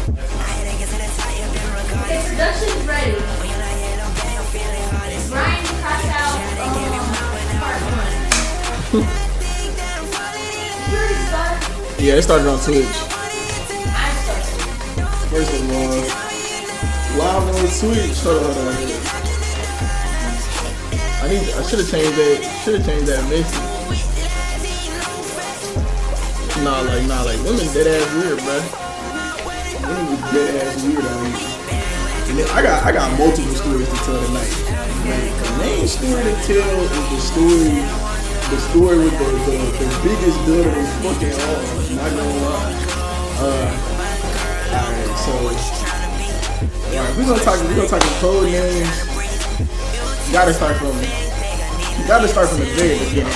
Okay, production's ready. Ryan cross out part one. You already started? Yeah, it started on Twitch. I started. First of all, live on Twitch. Hold on. I should have changed that. Message. Nah, like women dead ass weird, bro. Women was dead ass weird on me. And then I got multiple stories to tell tonight. Like, the main story to tell is the story with the biggest builder was fucking off. Not gonna lie. Alright, so we're gonna talk code names. Gotta start from the very beginning.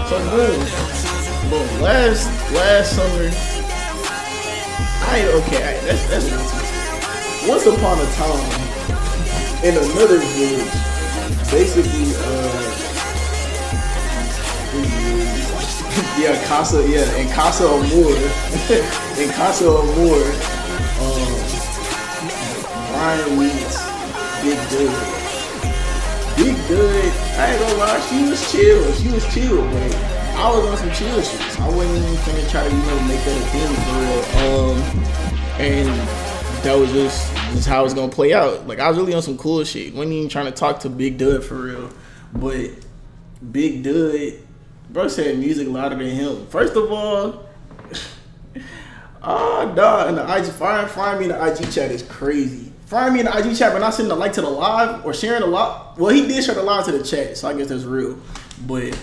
So boom. Last summer, that's once upon a time in another village, basically, in Casa Amor, Brian meets Big Dud. Big Dud, I ain't gonna lie, she was chill, but I was on some chill shit. I wasn't even finna try to, make that a thing for real. And that was just how it's gonna play out. Like, I was really on some cool shit. Wasn't even trying to talk to Big Dud for real. But Big Dud, bro said music louder than him. First of all, dog, and the IG, find me in the IG chat is crazy. Find me in the IG chat, but not sending a like to the live or sharing a lot. Well, he did share the live to the chat, so I guess that's real. But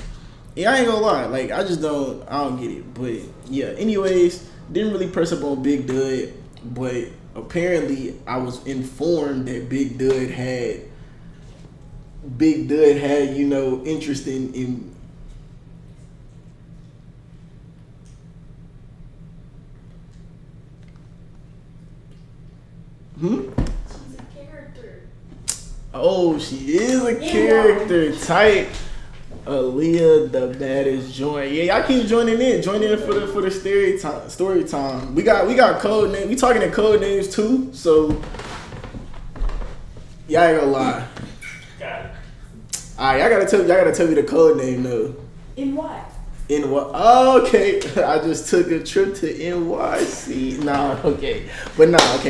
yeah, I ain't gonna lie. Like, I don't get it. But yeah, anyways, didn't really press up on Big Dud, but apparently I was informed that Big Dud had interest in She's a character. Oh, she is a character type. Aaliyah, the baddest joint. Yeah, y'all keep joining in. Join in for the story time. We got code names. We talking in code names too. So y'all ain't gonna lie. Got it. Alright, y'all gotta tell me the code name though. In what? In what? Oh, okay. I just took a trip to NYC.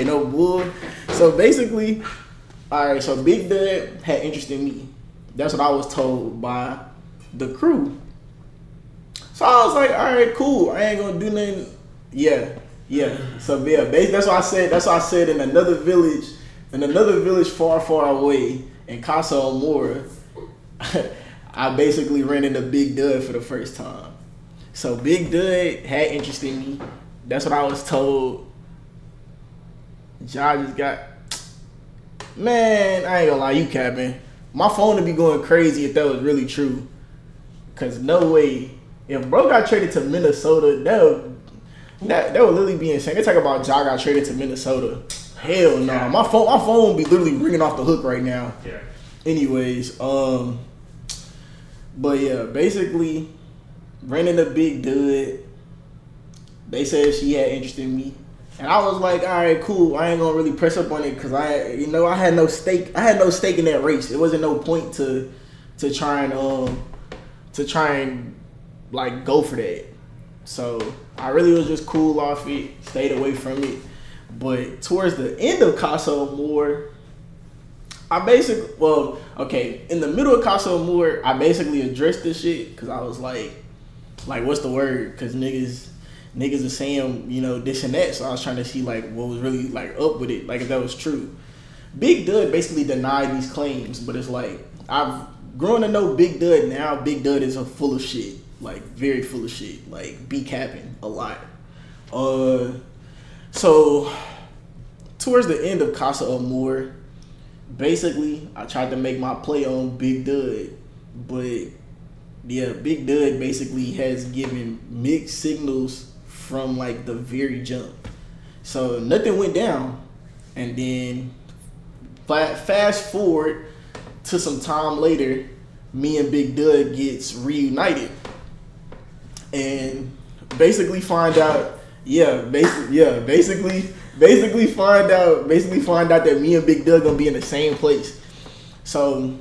No bull. So basically, alright. So Big Dud had interest in me. That's what I was told by the crew. So I was like, all right, cool. I ain't gonna do nothing. Yeah. So yeah, that's why I said in another village far away in Casa Amor, I basically ran into Big Dud for the first time. So Big Dud had interest in me. That's what I was told. Ja just got, man, I ain't gonna lie, you capping. My phone would be going crazy if that was really true. Cause no way, if bro got traded to Minnesota, that would literally be insane. They talk about Ja got traded to Minnesota. Hell no, nah. My phone would be literally ringing off the hook right now. Yeah. Anyways, but yeah, basically, ran into Big Dud. They said she had interest in me. And I was like, all right, cool. I ain't gonna really press up on it because I had no stake. I had no stake in that race. It wasn't no point to try and like go for that. So I really was just cool off it, stayed away from it. But towards the end of Casa Amor, in the middle of Casa Amor, I basically addressed this shit because I was like, what's the word? Because niggas are saying, this and that. So I was trying to see like what was really like up with it, like if that was true. Big Dud basically denied these claims, but it's like I've grown to know Big Dud now. Big Dud is full of shit, like very full of shit, like be capping a lot. So towards the end of Casa Amor, basically I tried to make my play on Big Dud, but yeah, Big Dud basically has given mixed signals from like the very jump. So nothing went down, and then fast forward to some time later, me and Big Dud gets reunited, and basically find out, basically basically find out that me and Big Doug gonna be in the same place. So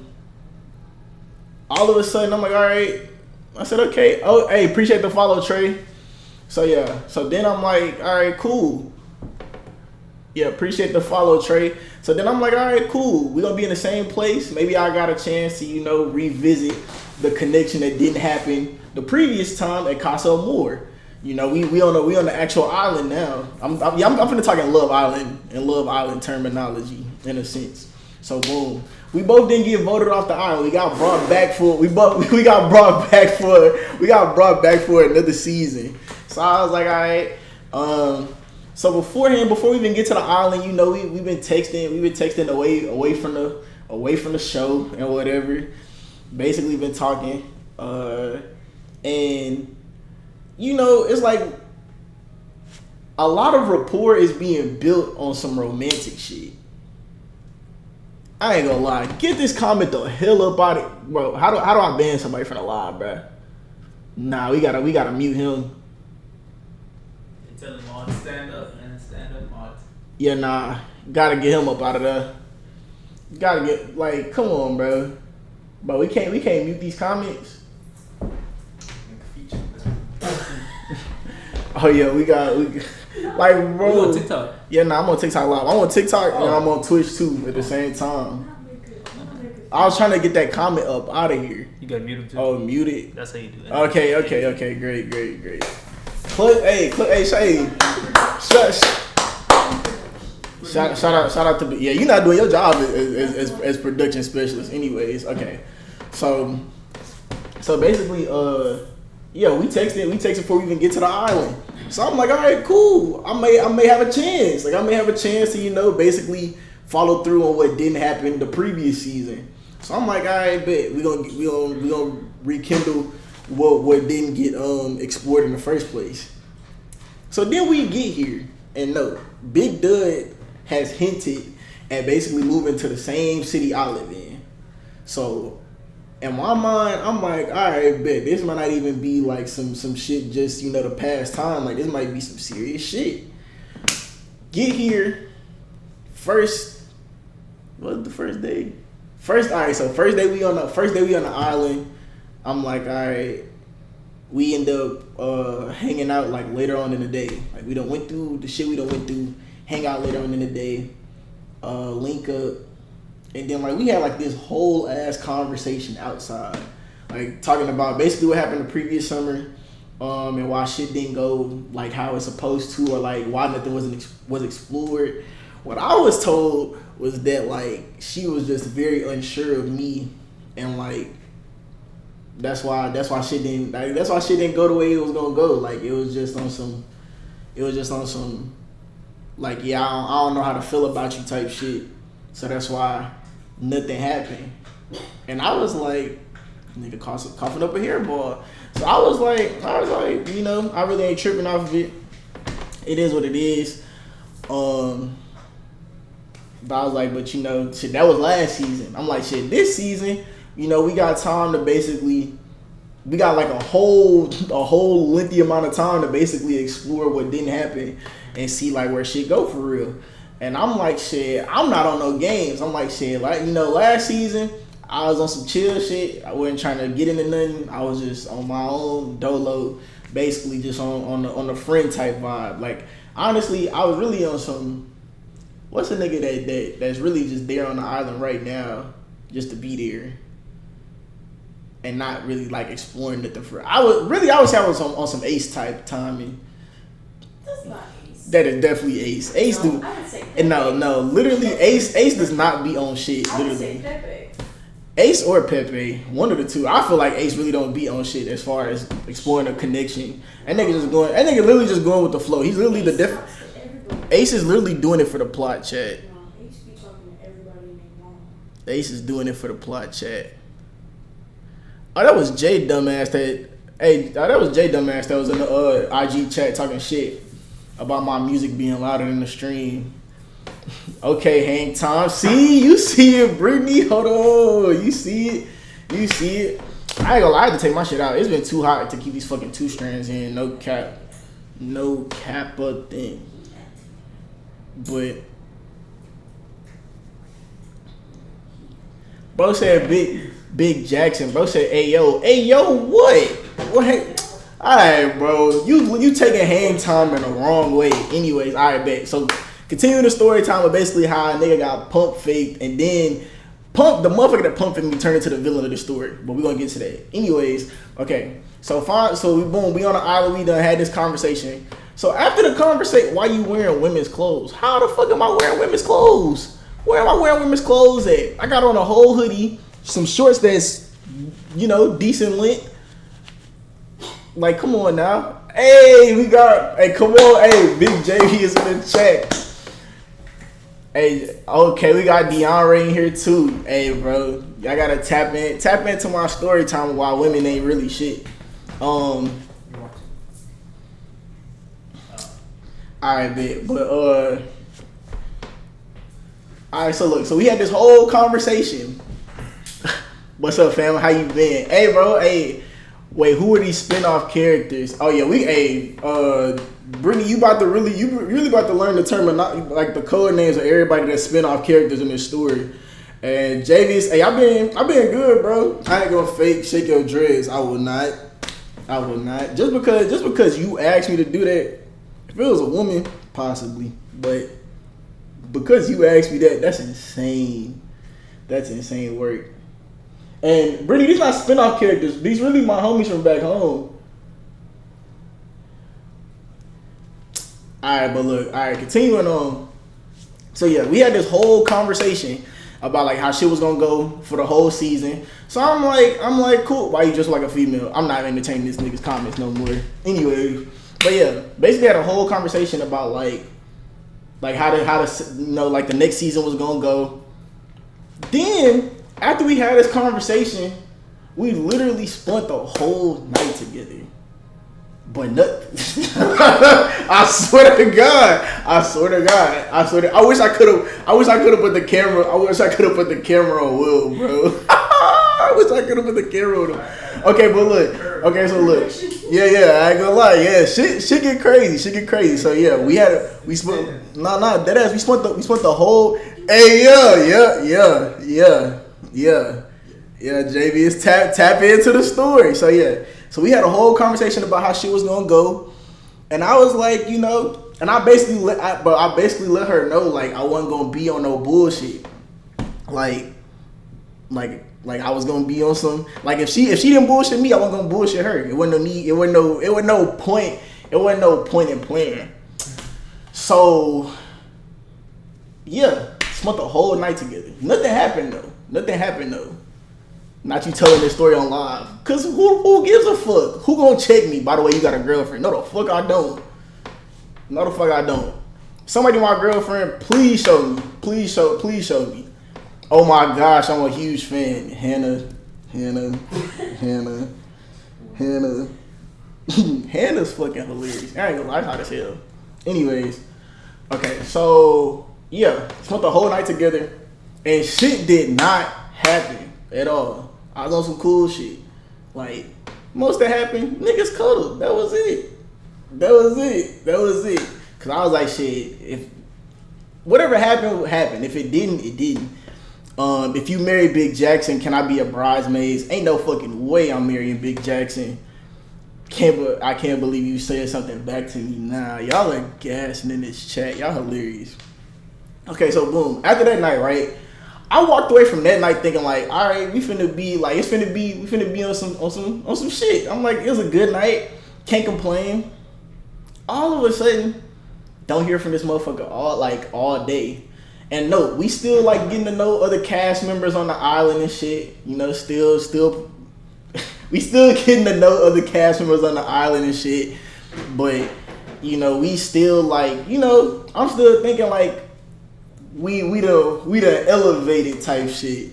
all of a sudden I'm like, all right. I said, okay. Oh, hey, appreciate the follow, Trey. So yeah. So then I'm like, all right, cool. Yeah, appreciate the follow, Trey. So then I'm like, all right, cool. We're gonna be in the same place. Maybe I got a chance to, revisit the connection that didn't happen the previous time at Casa Amor. We on the actual island now. I'm finna talk in Love Island and Love Island terminology in a sense. So boom, we both didn't get voted off the island. We got brought back for another season. So I was like, all right. So before we even get to the island, we've been texting away from the show and whatever. Basically been talking, and it's like a lot of rapport is being built on some romantic shit. I ain't gonna lie. Get this comment the hell up out of it, bro. How do I ban somebody from the live, bro? Nah, we gotta mute him. Tell him all to stand up, man. Stand up, Mod. Yeah, nah. Gotta get him up out of there. Gotta get come on, bro. But we can't mute these comments. Oh yeah, we got bro. You on TikTok? Yeah, nah, I'm on TikTok live. I'm on TikTok and I'm on Twitch too at the same time. I was trying to get that comment up out of here. You gotta mute him too. Oh, mute it. That's how you do it. Okay. Great. Shout out to you're not doing your job as production specialist anyways. Okay. So basically we texted before we even get to the island. So I'm like, all right, cool. I may have a chance. I may have a chance to basically follow through on what didn't happen the previous season. So I'm like, all right, bet we gonna rekindle what didn't get explored in the first place. So then we get here, and no, Big Dud has hinted at basically moving to the same city I live in. So in my mind, I'm like, all right, bet this might not even be like some shit just to pass time. Like this might be some serious shit. Get here first. What was the first day? First day we on the island. I'm like, all right. We end up hanging out later on in the day. We done went through the shit we done went through. Hang out later on in the day. Link up. And then we had this whole ass conversation outside. Talking about basically what happened the previous summer. And why shit didn't go how it's supposed to, or why nothing was explored. What I was told was that she was just very unsure of me, and that's why shit didn't go the way it was gonna go. It was just on some I don't know how to feel about you type shit. So that's why nothing happened. And I was like, nigga coughing up a hairball. So I was like, I really ain't tripping off of it. It is what it is. But I was like, shit, that was last season. I'm like, shit, this season, we got time to basically, we got a whole lengthy amount of time to basically explore what didn't happen and see where shit go for real. And I'm like, shit, I'm not on no games. I'm like, shit, last season I was on some chill shit. I wasn't trying to get into nothing. I was just on my own dolo, basically just on the friend type vibe. Honestly, I was really on some. What's a nigga that's really just there on the island right now, just to be there, and not really exploring nothing for. I was having on some Ace type timing. That's not Ace. That is definitely Ace. Ace No, do. I would say Pepe. And no, literally Ace does not be on shit. I would say Literally, Pepe. Ace or Pepe, one of the two. I feel like Ace really don't be on shit as far as exploring a connection. That nigga literally just going with the flow. He's literally the different. Talks to everybody. Ace is literally doing it for the plot chat. No, Ace be talking to everybody in their mom. Ace is doing it for the plot chat. Oh, that was Jay dumbass that was in the IG chat talking shit about my music being louder than the stream. Okay, hang time. You see it, Brittany. Hold on. You see it. I ain't gonna lie, I had to take my shit out. It's been too hot to keep these fucking 2 strands in. No cap. No kappa thing. But bro said Big Jackson. Bro said, hey yo, what? What? Alright, bro. You taking hang time in the wrong way. Anyways, alright, bet. So continue the story time of basically how a nigga got pump faked and then the motherfucker that pump faked me turned into the villain of the story. But we're gonna get to that. Anyways, okay. So fine, we on the island, we done had this conversation. So after the conversation, why you wearing women's clothes? How the fuck am I wearing women's clothes? Where am I wearing women's clothes at? I got on a whole hoodie, some shorts that's, decent length. Like, come on now. Hey, come on. Hey, Big JV is in the chat. Hey, okay, we got DeAndre in here too. Hey, bro, y'all gotta tap into my story time while women ain't really shit. Alright, but alright, so we had this whole conversation. What's up, fam? How you been? Hey, bro. Hey, wait, who are these spin-off characters? Oh yeah, Brittany, you really about to learn the term, like the code names of everybody that's spin-off characters in this story. And JV's, hey, I've been good, bro. I ain't gonna fake shake your dreads. I will not. Just because you asked me to do that. If it was a woman, possibly, but because you asked me that, that's insane. That's insane work. And Brittany, these not spin-off characters. These really my homies from back home. Alright, but look, continuing on. So yeah, we had this whole conversation about like how shit was gonna go for the whole season. So I'm like, cool. Why you just like a female? I'm not entertaining this nigga's comments no more. Anyway, but yeah, basically had a whole conversation about like how to like the next season was gonna go. Then after we had this conversation, we literally spent the whole night together. But nothing. I swear to God. I wish I could have put the camera. I wish I could have put the camera on Will, bro. I wish I could have put the camera on him. Okay, but look. Okay, so look. Yeah, I ain't gonna lie. Yeah, shit get crazy. So yeah, we spent deadass. We spent the whole. Hey, yeah. JV is tap into the story. So yeah. So we had a whole conversation about how shit was gonna go, and I was like, and I basically let her know like I wasn't gonna be on no bullshit, like I was gonna be on some like if she didn't bullshit me, I wasn't gonna bullshit her. It wasn't no need. It wasn't no point in playing. So yeah, spent the whole night together. Nothing happened though. Not you telling this story on live. Cause who gives a fuck? Who gonna check me? By the way, you got a girlfriend. No the fuck I don't. Somebody my girlfriend, please show me. Please show me. Oh my gosh, I'm a huge fan. Hannah. Hannah's fucking hilarious. I ain't gonna lie, hot as hell. Anyways, okay, so yeah, spent the whole night together and shit did not happen at all. I was on some cool shit. Like, most that happened, niggas cuddled. That was it. Cause I was like, shit, if whatever happened, happened. If it didn't, it didn't. If you marry Big Jackson, can I be a bridesmaid? Ain't no fucking way I'm marrying Big Jackson. I can't believe you said something back to me. Nah, y'all are gassing in this chat. Y'all hilarious. Okay, so boom. After that night, right? I walked away from that night thinking like, all right, we finna be on some shit. I'm like, it was a good night. Can't complain. All of a sudden, don't hear from this motherfucker all day. And no, we still like getting to know other cast members on the island and shit. Still we still getting to know other cast members on the island and shit. But, we still like, I'm still thinking like we the elevated type shit.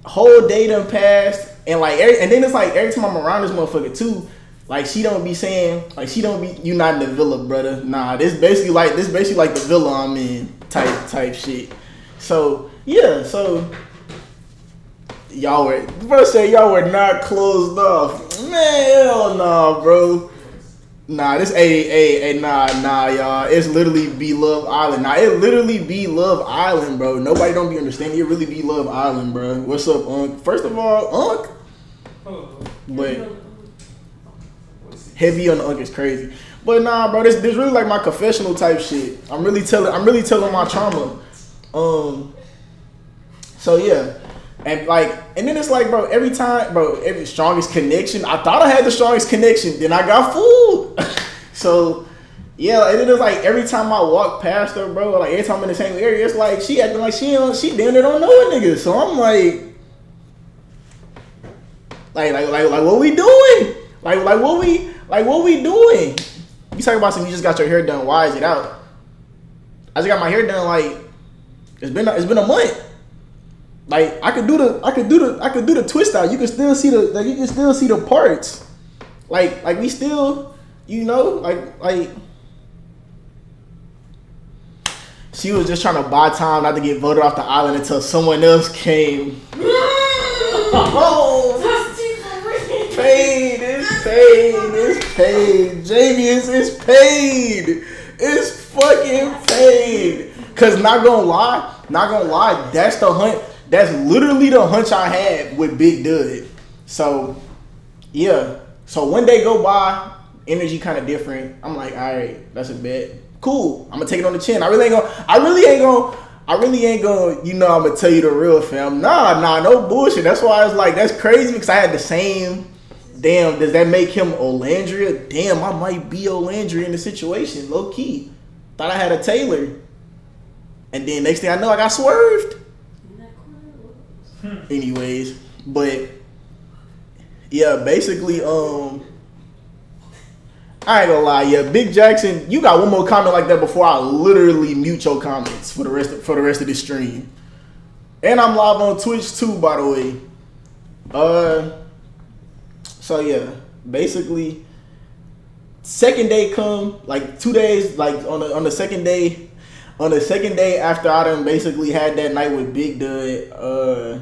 Whole day done passed, and then it's like every time I'm around this motherfucker too, like she don't be saying, like you not in the villa, brother. Nah, this basically like the villa I'm in type shit. So yeah, y'all were not closed off, man. Hell nah, bro. Nah, this nah, y'all. It's literally be Love Island. Nah, it literally be Love Island, bro. Nobody don't be understanding. It really be Love Island, bro. What's up, Unc? First of all, Unc. But heavy on the Unc is crazy. But nah, bro, this really like my confessional type shit. I'm really telling my trauma. So yeah. And then it's like, bro, every strongest connection. I thought I had the strongest connection, then I got fooled. So, yeah, and it is like every time I walk past her, bro, like every time I'm in the same area, it's like she acting like she damn near don't know a nigga. So I'm like what we doing? Like what we doing? You talking about some? You just got your hair done. Why is it out? I just got my hair done. Like it's been a month. Like I could do the twist out. You can still see the parts. Like we still, like she was just trying to buy time not to get voted off the island until someone else came. Oh, it's paid. Jamie, it's paid. It's fucking paid. Cause not gonna lie, that's the hunt. That's literally the hunch I had with Big Dud. So, yeah. So one day go by, energy kind of different. I'm like, all right, that's a bet. Cool. I'm gonna take it on the chin. I really ain't gonna. I'm gonna tell you the real, fam. Nah, no bullshit. That's why I was like, that's crazy because I had the same. Damn, does that make him Olandria? Damn, I might be Olandria in the situation, low key. Thought I had a Taylor, and then next thing I know, I got swerved. Anyways, but yeah, basically, I ain't gonna lie, yeah, Big Jackson, you got one more comment like that before I literally mute your comments for the rest of the stream. And I'm live on Twitch too, by the way. So yeah, basically, second day come, like 2 days, like on the second day. On the second day after I done basically had that night with Big Dud,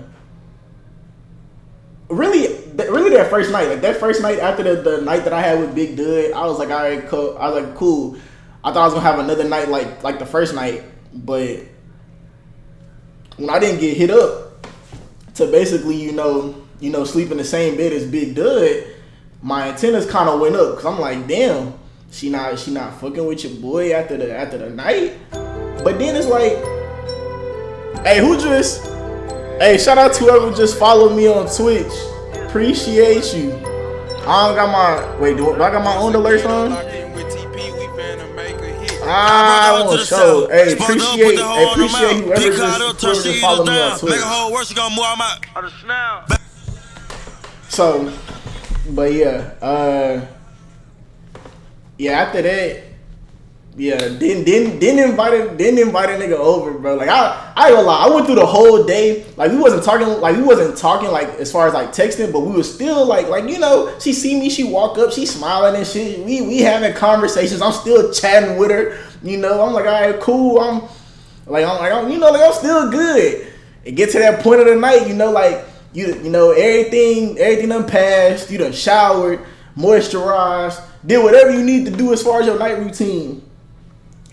really that first night, like that first night after the night that I had with Big Dud, I was like, all right, cool. I was like, cool. I thought I was gonna have another night like the first night, but when I didn't get hit up to basically, sleep in the same bed as Big Dud, my antennas kind of went up because I'm like, damn, she not fucking with your boy after the night. But then it's like, hey, shout out to whoever just followed me on Twitch. Appreciate you. I don't got my, do I got my own alerts on? I won't show. Hey, appreciate whoever just followed me on Twitch. So, but yeah, after that, yeah, didn't invite a nigga over, bro. Like I ain't gonna lie, I went through the whole day. Like we wasn't talking like as far as like texting, but we was still like she see me, she walk up, she smiling and shit. We having conversations. I'm still chatting with her. I'm like, all right, cool. I'm still good. It get to that point of the night, everything done passed. You done showered, moisturized, did whatever you need to do as far as your night routine.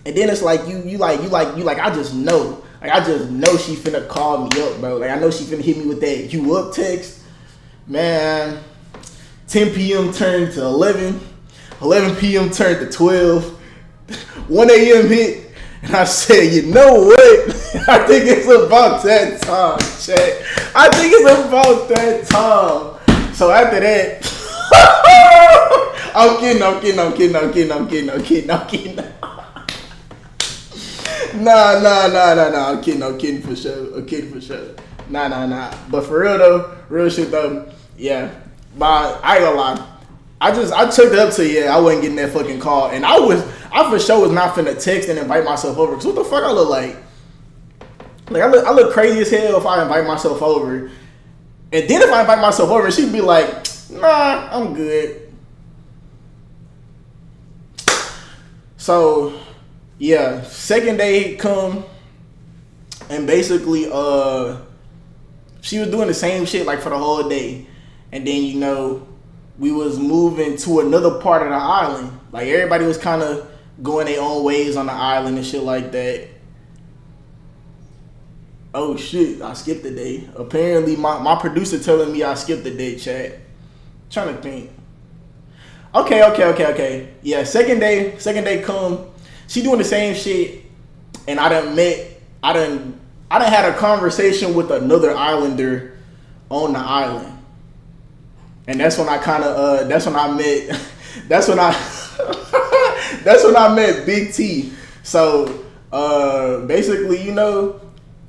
And then it's like you like I just know. Like I just know she finna call me up, bro. Like I know she finna hit me with that you up text. Man, 10 p.m. turned to 11. 11 p.m. turned to 12. 1 a.m. hit. And I said, you know what? I think it's about that time, chat. I think it's about that time. So after that, I'm kidding. Nah. I'm kidding for sure. Nah. But for real though, real shit though, yeah. But I ain't gonna lie. I took it up to, yeah, I wasn't getting that fucking call. And I for sure was not finna text and invite myself over. Cause what the fuck I look like? Like I look crazy as hell if I invite myself over. And then if I invite myself over, she'd be like, nah, I'm good. So, yeah, second day come, and basically, she was doing the same shit like for the whole day, and then we was moving to another part of the island. Like everybody was kind of going their own ways on the island and shit like that. Oh shit, I skipped a day. Apparently my producer telling me I skipped a day, chat. Trying to think. Okay. Yeah, second day come. She doing the same shit, and I done had a conversation with another islander on the island. And that's when I that's when I met Big T. So basically, you know,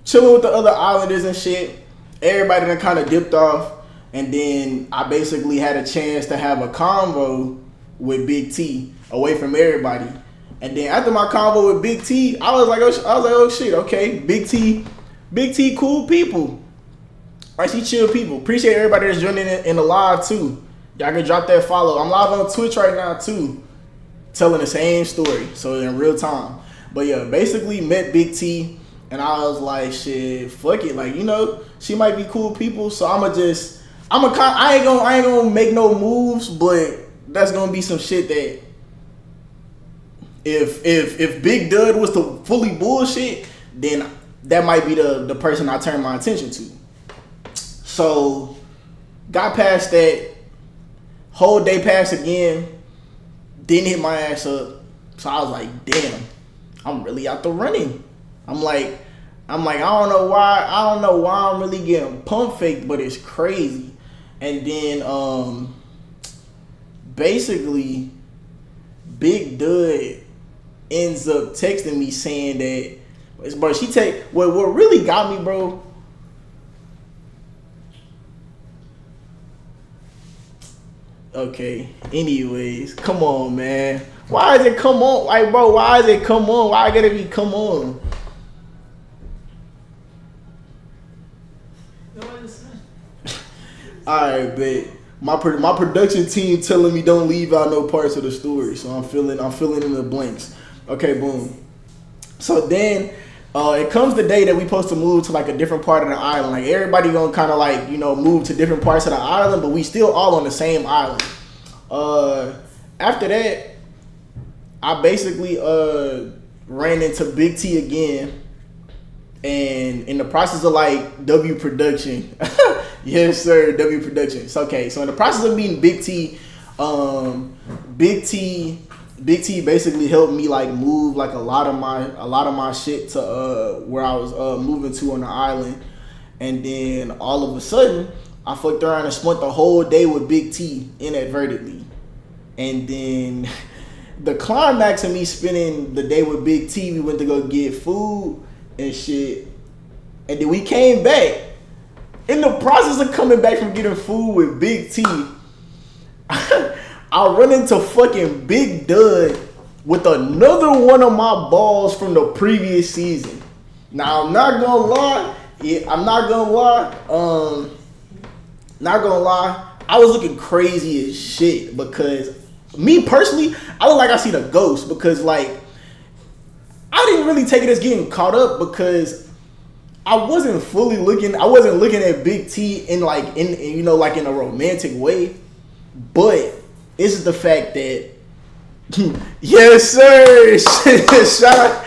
chilling with the other islanders and shit. Everybody done kind of dipped off, and then I basically had a chance to have a convo with Big T away from everybody. And then after my convo with Big T, I was like, oh shit, okay, Big T, cool people. Like, she chill people. Appreciate everybody that's joining in the live too. Y'all can drop that follow. I'm live on Twitch right now too, telling the same story, so in real time. But yeah, basically met Big T, and I was like, shit, fuck it, like, you know, she might be cool people, so I ain't gonna make no moves, but that's gonna be some shit that if Big Dud was to fully bullshit, then that might be the person I turn my attention to. So got past that, whole day passed again, didn't hit my ass up. So I was like, damn, I'm really out the running. I'm like, I don't know why I'm really getting pump faked, but it's crazy. And then basically Big Dud ends up texting me saying that, bro, what really got me, bro. Okay, anyways, come on, man. Why is it come on? Like, bro, why is it come on? Why I gotta be come on? Alright, but my production team telling me don't leave out no parts of the story, so I'm filling in the blanks. Okay, boom. So then it comes the day that we supposed to move to like a different part of the island. Like everybody gonna kind of like, you know, move to different parts of the island, but we still all on the same island. After that, I basically ran into Big T again, and in the process of like W production, yes sir, W production. It's okay. So in the process of meeting Big T, Big T basically helped me like move like a lot of my shit to where I was moving to on the island. And then all of a sudden I fucked around and spent the whole day with Big T inadvertently. And then the climax of me spending the day with Big T, we went to go get food and shit. And then we came back. In the process of coming back from getting food with Big T, I run into fucking Big Dud with another one of my balls from the previous season. Now I'm not gonna lie, I was looking crazy as shit because me personally, I look like I see the ghost because like I didn't really take it as getting caught up because I wasn't looking at Big T in you know, like in a romantic way, but it's the fact that yes sir, shout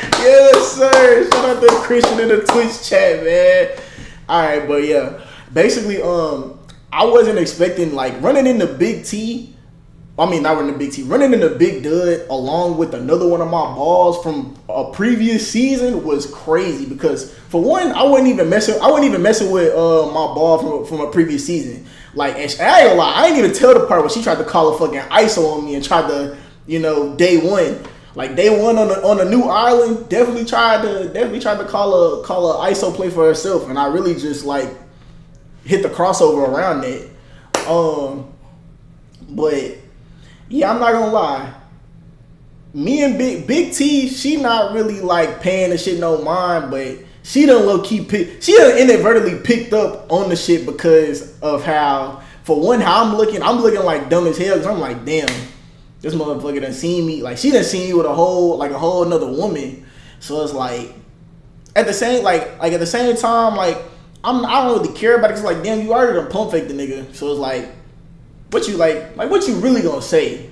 out to Christian in the Twitch chat, man. Alright, but yeah, basically I wasn't expecting like running into Big T. I mean, not running into Big T, running into Big Dud along with another one of my balls from a previous season was crazy because for one, I wasn't even messing with my ball from a previous season. Like, and I ain't gonna lie, I ain't even tell the part where she tried to call a fucking ISO on me and tried to, you know, day one on the new island, definitely tried to call a ISO play for herself, and I really just like hit the crossover around that. But yeah, I'm not gonna lie. Me and Big T, she not really like paying the shit no mind, but she done inadvertently picked up on the shit because of how, for one, how I'm looking like dumb as hell because I'm like, damn, this motherfucker done seen me, like she done seen me with a whole another woman. So it's like at the same time, like I don't really care about it. It's like, damn, you already done pump fake the nigga. So it's like what you like what you really gonna say?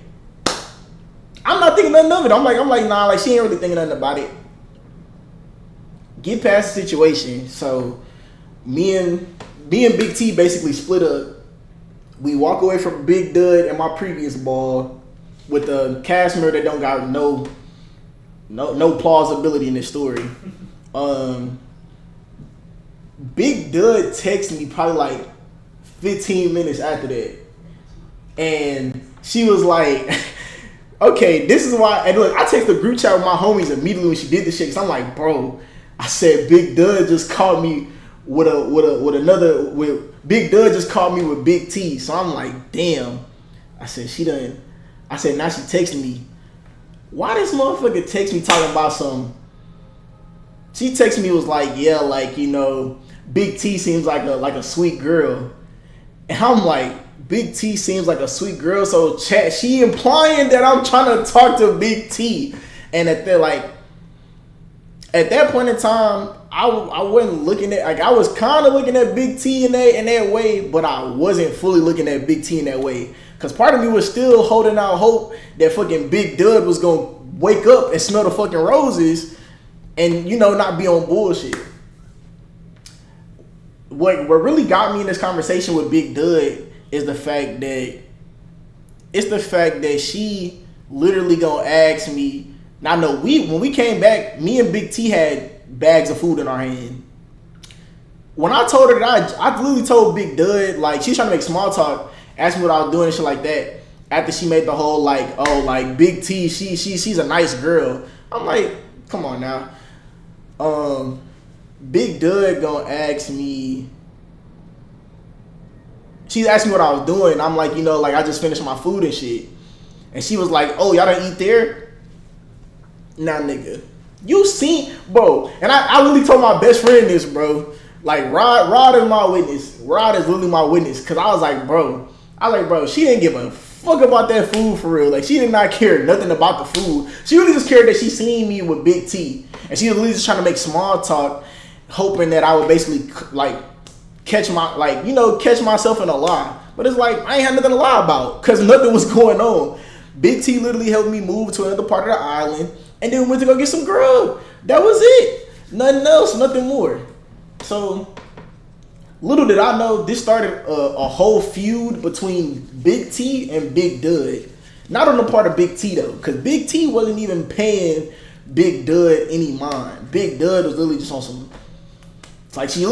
I'm not thinking nothing of it. I'm like, nah, like she ain't really thinking nothing about it. Get past the situation. So me and Big T basically split up. We walk away from Big Dud and my previous ball with a cast member that don't got no plausibility in this story. Big Dud texted me probably like 15 minutes after that. And she was like, okay, this is why. And look, I text the group chat with my homies immediately when she did this shit. Cause I'm like, bro, I said Big Dud just called me with Big Dud just called me with Big T. So I'm like, damn. I said now she texting me. Why this motherfucker text me talking about some? She texted me was like, yeah, like, you know, Big T seems like a sweet girl. And I'm like, Big T seems like a sweet girl. So chat, she implying that I'm trying to talk to Big T. And at that point in time, I wasn't looking at, like, I was kind of looking at Big T in that way, but I wasn't fully looking at Big T in that way. Because part of me was still holding out hope that fucking Big Dud was going to wake up and smell the fucking roses and, you know, not be on bullshit. What really got me in this conversation with Big Dud is the fact that she literally gonna ask me. Now, no, when we came back, me and Big T had bags of food in our hand. When I told her that I literally told Big Dud, like, she's trying to make small talk, asked me what I was doing and shit like that. After she made the whole like, oh, like Big T, she's a nice girl. I'm like, come on now. Big Dud gonna ask me. She asked me what I was doing. I'm like, you know, like I just finished my food and shit. And she was like, oh, y'all done eat there? Nah, nigga. You seen, bro. And I really told my best friend this, bro. Like, Rod is my witness. Rod is literally my witness. Because I was like, bro, she didn't give a fuck about that food for real. Like, she did not care nothing about the food. She really just cared that she seen me with Big T. And she was really just trying to make small talk, hoping that I would basically, like, catch myself in a lie. But it's like, I ain't had nothing to lie about. Because nothing was going on. Big T literally helped me move to another part of the island. And then went to go get some grub. That was it. Nothing else, nothing more. So, little did I know, this started a whole feud between Big T and Big Dud. Not on the part of Big T, though. Because Big T wasn't even paying Big Dud any mind. Big Dud was literally just on some... Like, she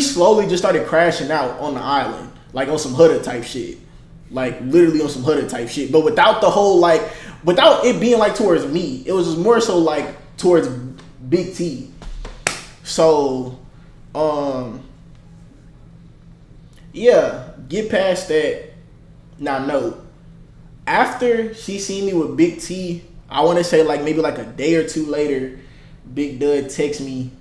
slowly just started crashing out on the island. Like, on some Hudda type shit. Like, literally on some Hudda type shit. But without the whole, like... Without it being, like, towards me. It was just more so, like, towards Big T. So, yeah. Get past that. Now, no. After she seen me with Big T, I want to say, like, maybe, like, a day or two later, Big Dud texts me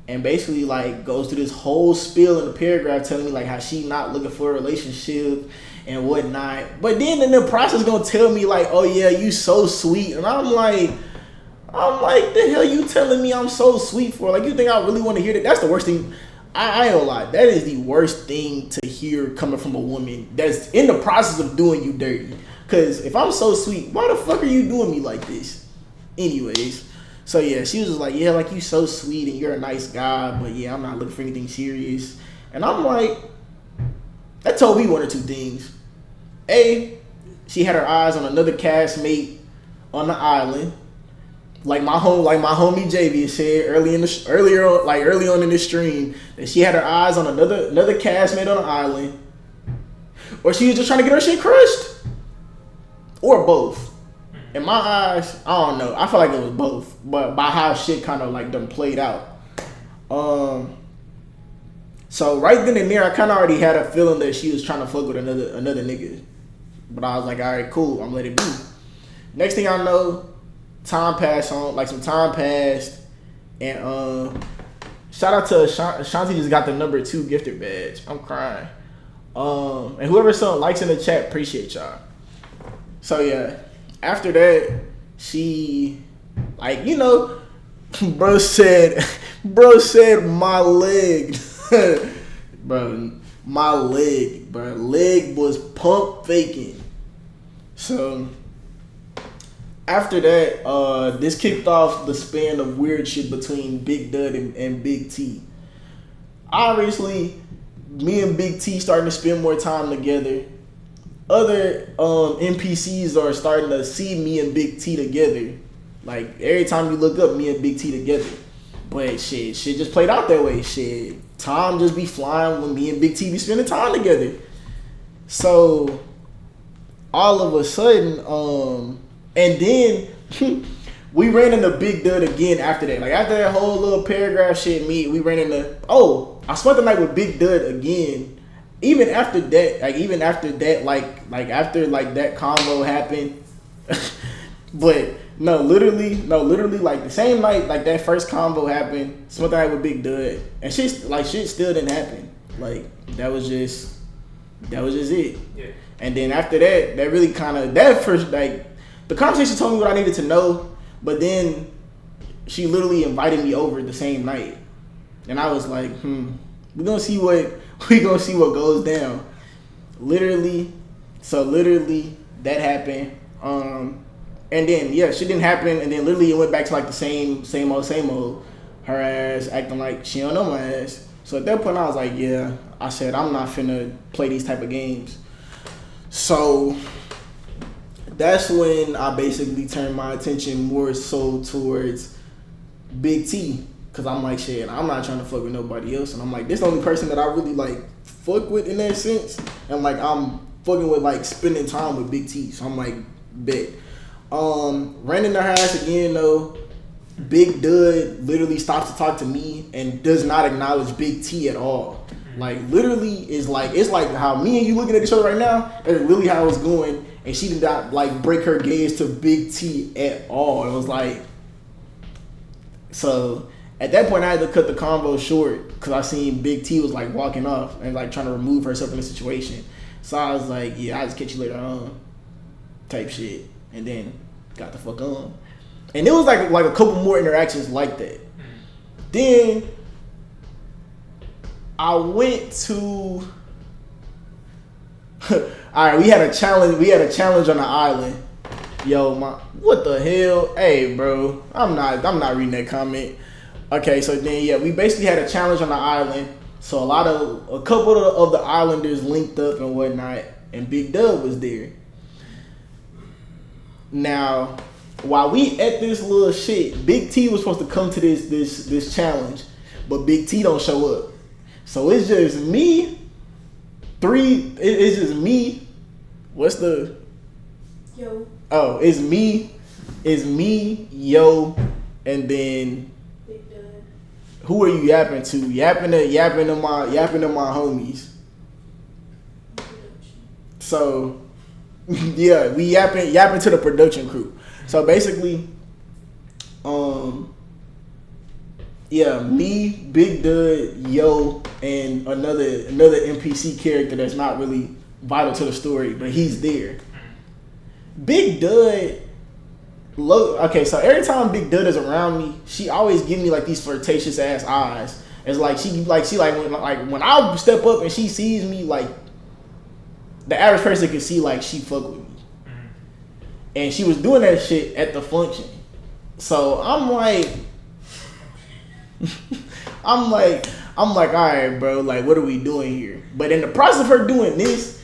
and basically, like, goes through this whole spiel in the paragraph telling me, like, how she not looking for a relationship and whatnot. But then in the process gonna tell me, like, oh, yeah, you so sweet. And I'm like, the hell you telling me I'm so sweet for? Like, you think I really want to hear that? That's the worst thing. I ain't gonna lie. That is the worst thing to hear coming from a woman that's in the process of doing you dirty. Because if I'm so sweet, why the fuck are you doing me like this? Anyways. So, yeah, she was just like, yeah, like, you so sweet and you're a nice guy, but, yeah, I'm not looking for anything serious. And I'm like, that told me one or two things. A, she had her eyes on another castmate on the island. Like my homie JV said early on in the stream, that she had her eyes on another castmate on the island. Or she was just trying to get her shit crushed. Or both. In my eyes, I don't know. I feel like it was both, but by how shit kind of like done played out. So right then and there, I kind of already had a feeling that she was trying to fuck with another nigga. But I was like, all right, cool. I'm letting it be. Next thing I know, some time passed, and shout out to Shanti just got the number 2 gifted badge. I'm crying. And whoever saw likes in the chat, appreciate y'all. So yeah. After that, she, like, you know, bro said my leg. Bro, my leg, bro. Leg was pump faking. So after that, this kicked off the span of weird shit between Big Dud and Big T. Obviously, me and Big T starting to spend more time together. Other NPCs are starting to see me and Big T together. Like every time you look up, me and Big T together. But shit just played out that way. Shit, time just be flying when me and Big T be spending time together. So all of a sudden, and then we ran into Big Dud again after that. Like after that whole little paragraph shit, we ran into. Oh, I spent the night with Big Dud again. Even after that, after that convo happened. But no, literally, like the same night, like that first convo happened. Spent the night with Big Dud, and shit still didn't happen. Like that was just it. Yeah. And then after that, that really kind of that first like the conversation told me what I needed to know, but then she literally invited me over the same night, and I was like, we're gonna see what goes down. Literally that happened. And then shit didn't happen, and then literally it went back to like the same old. Her ass acting like she don't know my ass. So at that point I was like, yeah, I said I'm not finna play these type of games. So that's when I basically turned my attention more so towards Big T. Cause I'm like, shit, I'm not trying to fuck with nobody else. And I'm like, this the only person that I really like fuck with in that sense. And like I'm fucking with like spending time with Big T. So I'm like, bet. Ran into her ass again though. Big Dud literally stops to talk to me and does not acknowledge Big T at all. Like literally it's like how me and you looking at each other right now. That's really how it's going. And she did not like break her gaze to Big T at all. It was like, so at that point I had to cut the convo short because I seen Big T was like walking off and like trying to remove herself from the situation. So I was like, yeah, I'll just catch you later on type shit. And then got the fuck on. And it was like a couple more interactions like that. Then I went to alright, we had a challenge on the island. Yo, what the hell? Hey bro, I'm not reading that comment. Okay, so then we basically had a challenge on the island. So a couple of the islanders linked up and whatnot, and Big Dub was there. Now, while we at this little shit, Big T was supposed to come to this challenge, but Big T don't show up. So it's just me. It's just me. What's the? Yo. Oh, it's me, Yo, and then Big Dud. who are you yapping to? Yapping to my homies. So yeah, we yapping to the production crew. So basically, me, Big Dud, Yo, and another NPC character that's not really vital to the story, but he's there. Big Dud, okay, so every time Big Dud is around me, she always give me like these flirtatious ass eyes. It's like when I step up and she sees me, like the average person can see like she fuck with me. And she was doing that shit at the function. So I'm like, all right, bro, like, what are we doing here? But in the process of her doing this,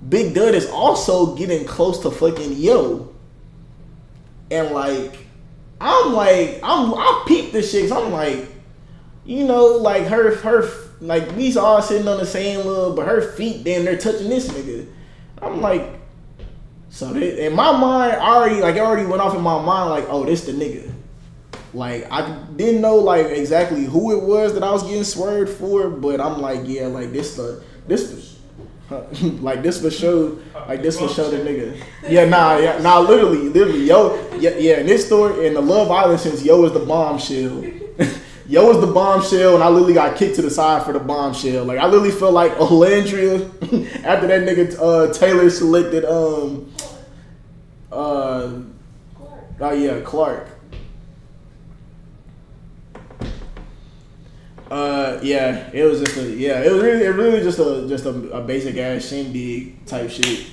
Big Dud is also getting close to fucking Yo. And I peeped this shit, cause I'm like, like her, like we all sitting on the same little, but her feet, then they're touching this nigga. I'm like, so in my mind, it already went off in my mind, like, oh, this the nigga. Like, I didn't know, like, exactly who it was that I was getting swerved for, but I'm like, yeah, like, this for sure, the nigga. Yeah, literally, Yo, in this story, in the Love Island, since Yo is the bombshell, Yo was the bombshell, and I literally got kicked to the side for the bombshell. Like, I literally felt like Olandria, after that nigga, Taylor selected, Clark. Yeah, it was just it was really just a basic ass shindig type shit.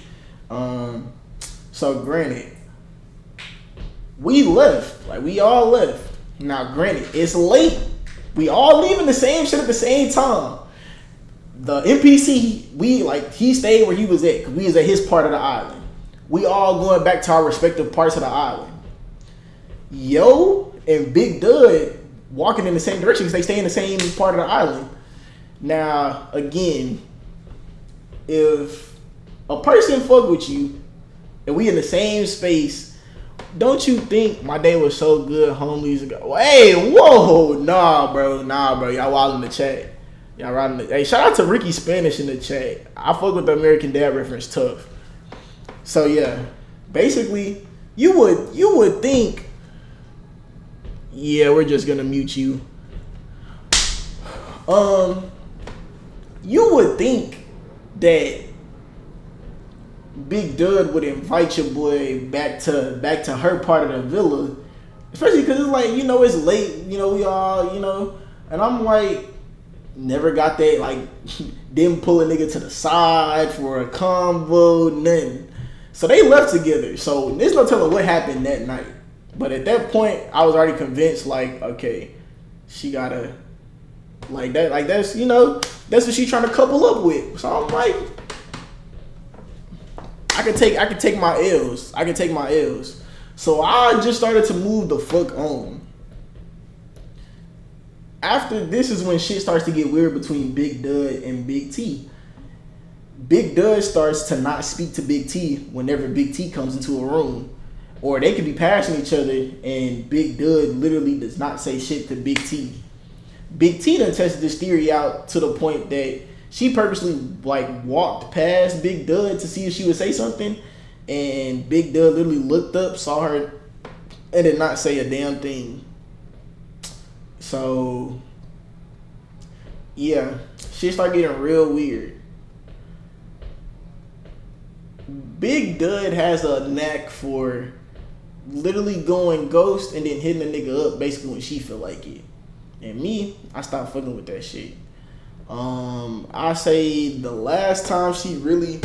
So granted, we left, like we all left. Now granted, it's late. We all leaving the same shit at the same time. The NPC, he stayed where he was at, because we was at his part of the island. We all going back to our respective parts of the island. Yo and Big Dud walking in the same direction because they stay in the same part of the island. Now, again, if a person fuck with you and we in the same space, don't you think my day was so good, homies ago? Hey, whoa, nah, bro, y'all wild in the chat. Y'all riding the, hey, shout out to Ricky Spanish in the chat. I fuck with the American Dad reference tough. So yeah, basically, you would think, yeah, we're just gonna mute you. You would think that Big Dud would invite your boy back to her part of the villa, especially because it's like, it's late, we all, and I'm like, never got that, like, didn't pull a nigga to the side for a convo, nothing. So they left together. So there's no telling what happened that night. But at that point, I was already convinced, like, okay, she gotta, like that, like that's what she trying to couple up with. So I'm like, I can take my L's. So I just started to move the fuck on. After this is when shit starts to get weird between Big Dud and Big T. Big Dud starts to not speak to Big T whenever Big T comes into a room. Or they could be passing each other and Big Dud literally does not say shit to Big T. Big T done tested this theory out to the point that she purposely walked past Big Dud to see if she would say something, and Big Dud literally looked up, saw her, and did not say a damn thing. So yeah, shit started getting real weird. Big Dud has a knack for literally going ghost and then hitting a nigga up basically when she feel like it. And me, I stopped fucking with that shit. I say the last time she really,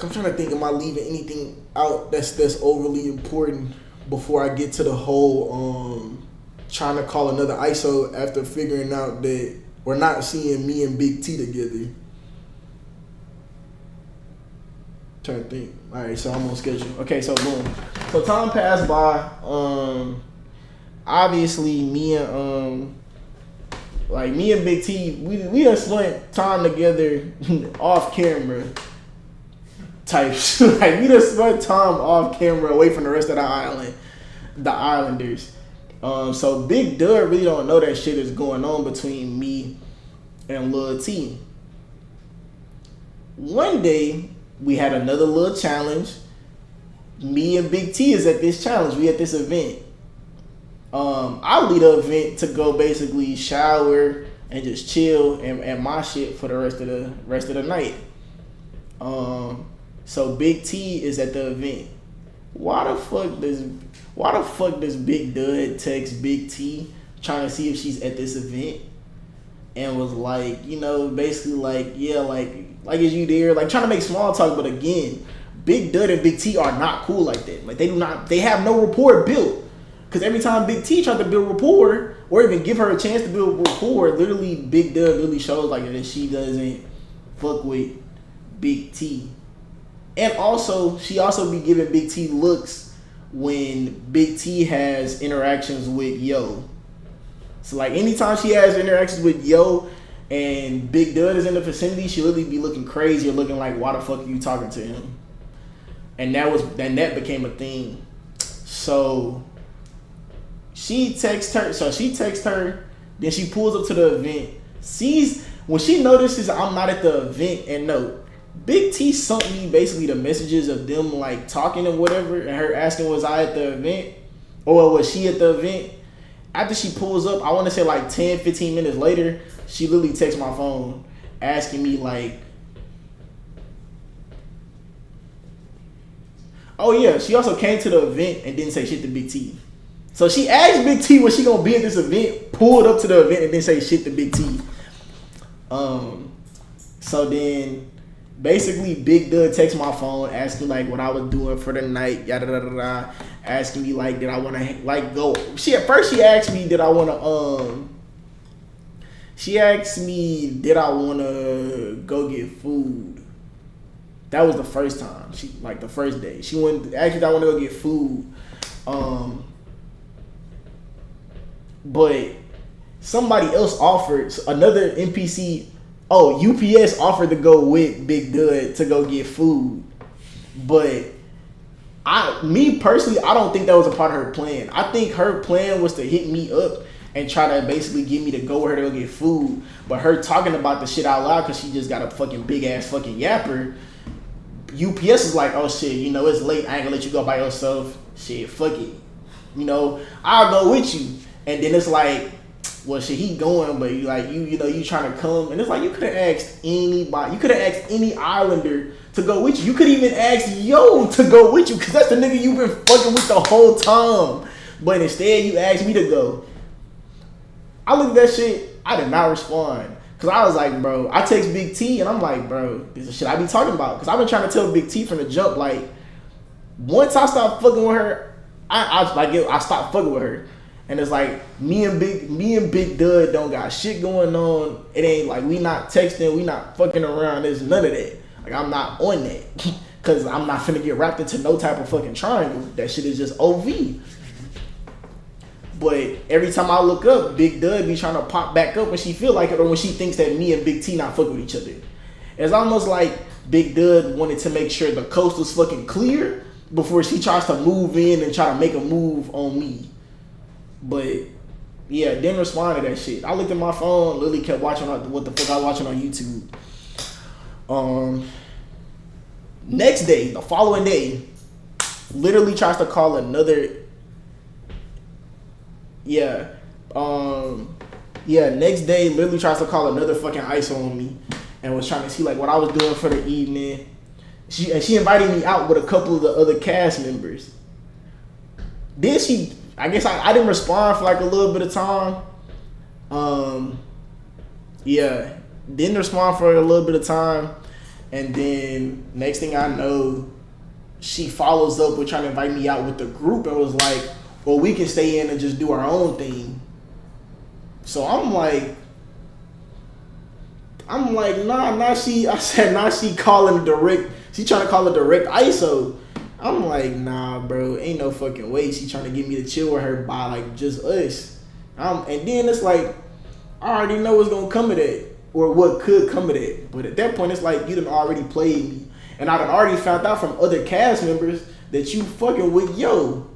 I'm trying to think, am I leaving anything out that's overly important before I get to the whole trying to call another ISO after figuring out that we're not seeing me and Big T together. Trying to think. All right, so I'm on schedule. Okay, so boom. So time passed by. Obviously, me and Big T, we just spent time together off camera. Type shit. Like, we just spent time off camera away from the rest of the island, the Islanders. So Big Dud really don't know that shit is going on between me and Lil T. One day, we had another little challenge. Me and Big T is at this challenge. We at this event. I lead the event to go basically shower and just chill and my shit for the rest of the night. So Big T is at the event. Why the fuck does Big Dud text Big T trying to see if she's at this event? And was like, basically like, yeah, like is you there? Like trying to make small talk, but again, Big Dud and Big T are not cool like that. Like they have no rapport built. Cause every time Big T tried to build rapport or even give her a chance to build rapport, literally Big Dud literally shows like that she doesn't fuck with Big T. And also, she also be giving Big T looks when Big T has interactions with Yo. So like anytime she has interactions with Yo and Big Dud is in the vicinity, she literally be looking crazy or looking like, why the fuck are you talking to him? And that became a thing. So she texts her, then she pulls up to the event, sees, when she notices I'm not at the event, and no, Big T sent me basically the messages of them like talking and whatever, and her asking was I at the event, or was she at the event. After she pulls up, I want to say like 10-15 minutes later, she literally texts my phone asking me like, oh yeah, she also came to the event and didn't say shit to Big T. So she asked Big T when she gonna be at this event, pulled up to the event and then say shit to Big T. So then basically Big Dud texted my phone asking like what I was doing for the night, yada da da da, asking me like did I wanna like go. She asked me did I wanna she asked me did I wanna go get food. That was the first time. She like the first day. She went asked me did I wanna go get food. But somebody else offered another NPC. Oh, UPS offered to go with Big Dud to go get food, but me personally, I don't think that was a part of her plan. I think her plan was to hit me up and try to basically get me to go with her to go get food. But her talking about the shit out loud because she just got a fucking big ass fucking yapper. UPS is like, oh shit, you know it's late. I ain't gonna let you go by yourself. Shit, fuck it. You know, I'll go with you. And then it's like, well, shit, he going, but you like you know you trying to come, and it's like you could have asked anybody, you could have asked any Islander to go with you. You could even ask Yo to go with you, cause that's the nigga you've been fucking with the whole time. But instead, you asked me to go. I looked at that shit. I did not respond, cause I was like, bro, I text Big T, and I'm like, bro, this is shit I be talking about, cause I've been trying to tell Big T from the jump, like, once I stopped fucking with her, I stopped fucking with her. And it's like me and Big Dud don't got shit going on. It ain't like we not texting, we not fucking around. There's none of that. Like I'm not on that, cause I'm not finna get wrapped into no type of fucking triangle. That shit is just OV. But every time I look up, Big Dud be trying to pop back up when she feel like it or when she thinks that me and Big T not fucking with each other. It's almost like Big Dud wanted to make sure the coast was fucking clear before she tries to move in and try to make a move on me. But yeah, didn't respond to that shit. I looked at my phone, literally kept watching what the fuck I was watching on YouTube. Next day, the following day, literally tries to call another. Next day, literally tries to call another fucking ISO on me, and was trying to see like what I was doing for the evening. She invited me out with a couple of the other cast members. Then she. I guess I didn't respond for like a little bit of time. Didn't respond for a little bit of time. And then next thing I know, she follows up with trying to invite me out with the group and was like, well, we can stay in and just do our own thing. So I'm like, nah, she calling direct, she trying to call a direct ISO. I'm like, nah, bro, ain't no fucking way she trying to get me to chill with her by like just us. And then it's like, I already know what's gonna come of that, or what could come of that. But at that point, it's like you done already played me, and I done already found out from other cast members that you fucking with Yo.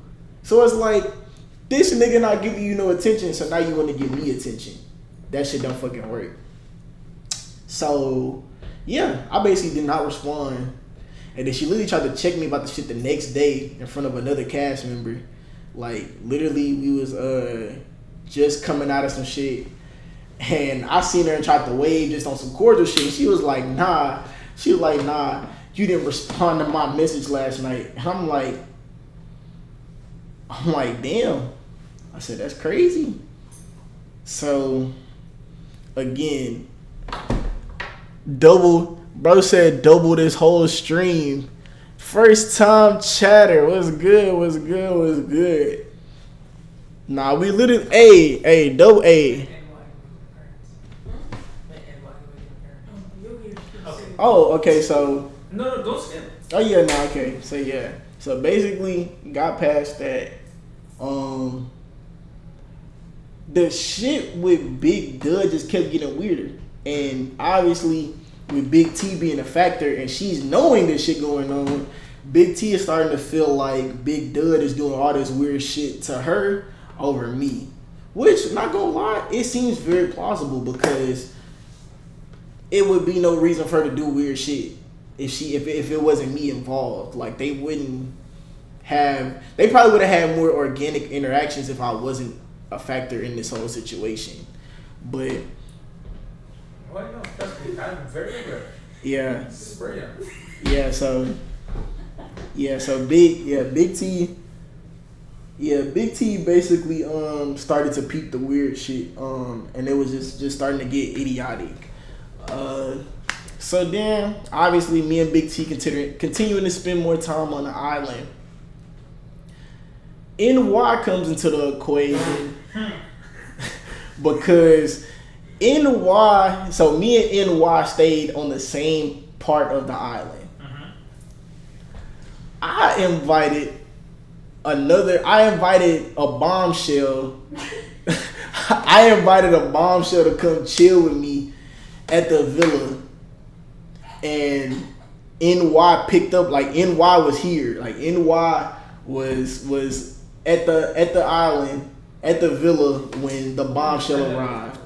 So it's like this nigga not giving you no attention, so now you want to give me attention. That shit don't fucking work. So yeah, I basically did not respond. And then she literally tried to check me about the shit the next day in front of another cast member. Like, literally, we was just coming out of some shit. And I seen her and tried to wave just on some cordial shit. She was like, nah. She was like, nah, you didn't respond to my message last night. And I'm like, damn. I said, that's crazy. So, again, Bro said double this whole stream. First time chatter. What's good? Nah, we literally double A. Oh, okay, so No, don't skip. oh yeah, no, okay. So yeah. So basically got past that. The shit with Big Dud just kept getting weirder. And obviously with Big T being a factor and she's knowing this shit going on, Big T is starting to feel like Big Dud is doing all this weird shit to her over me. Which, not gonna lie, it seems very plausible because it would be no reason for her to do weird shit if it wasn't me involved. Like they probably would have had more organic interactions if I wasn't a factor in this whole situation. But Well, no, trust me, I'm very aware. yeah. Super young. So Big T Yeah, Big T basically started to peep the weird shit, and it was just starting to get idiotic. So then obviously me and Big T continuing to spend more time on the island. NY comes into the equation because NY, so me and NY stayed on the same part of the island. I invited a bombshell. I invited a bombshell to come chill with me at the villa, and NY picked up, like NY was here, like NY was at the island at the villa when the bombshell arrived.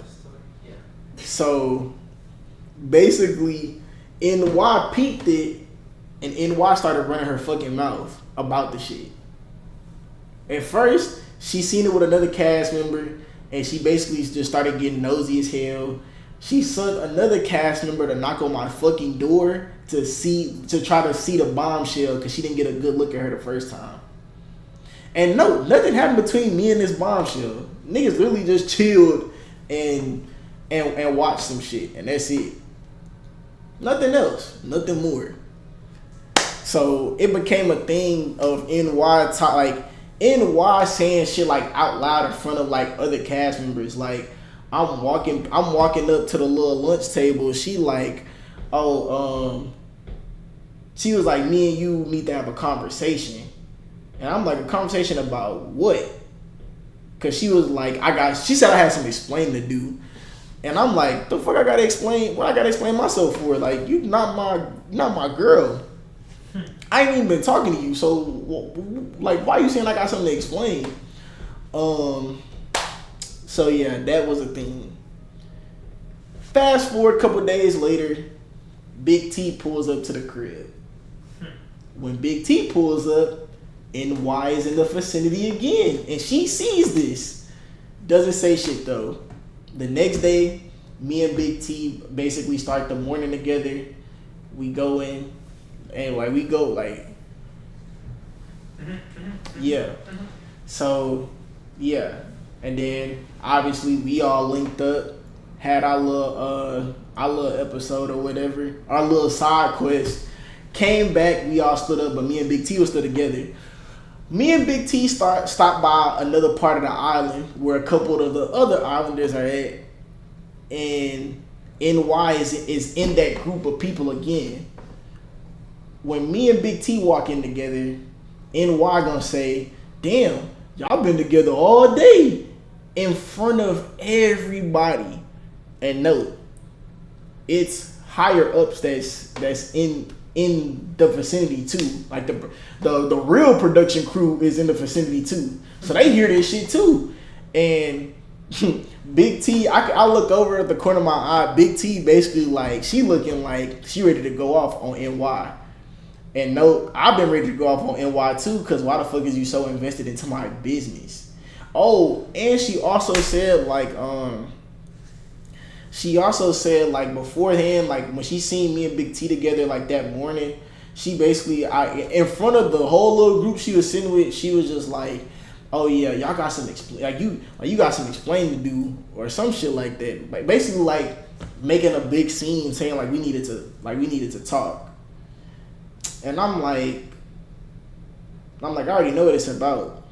So basically, NY peeped it, and NY started running her fucking mouth about the shit. At first, she seen it with another cast member, and she basically just started getting nosy as hell. She sent another cast member to knock on my fucking door to try to see the bombshell because she didn't get a good look at her the first time. And no, nothing happened between me and this bombshell. Niggas literally just chilled and watched some shit, and that's it. Nothing else, nothing more. So it became a thing of NY saying shit like out loud in front of like other cast members. Like I'm walking up to the little lunch table. She like, she was like, me and you need to have a conversation. And I'm like, a conversation about what? Cause she was like, she said I had some explaining to do. And I'm like, the fuck I gotta explain? What I gotta explain myself for? Like, you not my girl. I ain't even been talking to you, so like, why you saying I got something to explain? So yeah, that was a thing. Fast forward a couple days later, Big T pulls up to the crib. When Big T pulls up, NY is in the vicinity again, and she sees this. Doesn't say shit though. The next day, me and Big T basically start the morning together. We go in, and yeah. So yeah, and then obviously we all linked up, had our little episode or whatever, our little side quest. Came back, we all stood up, but me and Big T were still together. Me and Big T stopped by another part of the island where a couple of the other islanders are at, and NY is in that group of people again. When me and Big T walk in together, NY gonna say, damn, y'all been together all day in front of everybody. And no, it's higher ups that's in the vicinity too. Like the real production crew is in the vicinity too. So they hear this shit too. And Big T, I look over at the corner of my eye, Big T basically like, she looking like she ready to go off on NY. And no, I've been ready to go off on NY too, because why the fuck is you so invested into my business? Oh, and she also said beforehand, like when she seen me and Big T together like that morning, she basically, in front of the whole little group she was sitting with, she was just like, oh yeah, y'all got some you got some explaining to do or some shit like that. Like basically like making a big scene, saying like we needed to talk. And I'm like, I already know what it's about.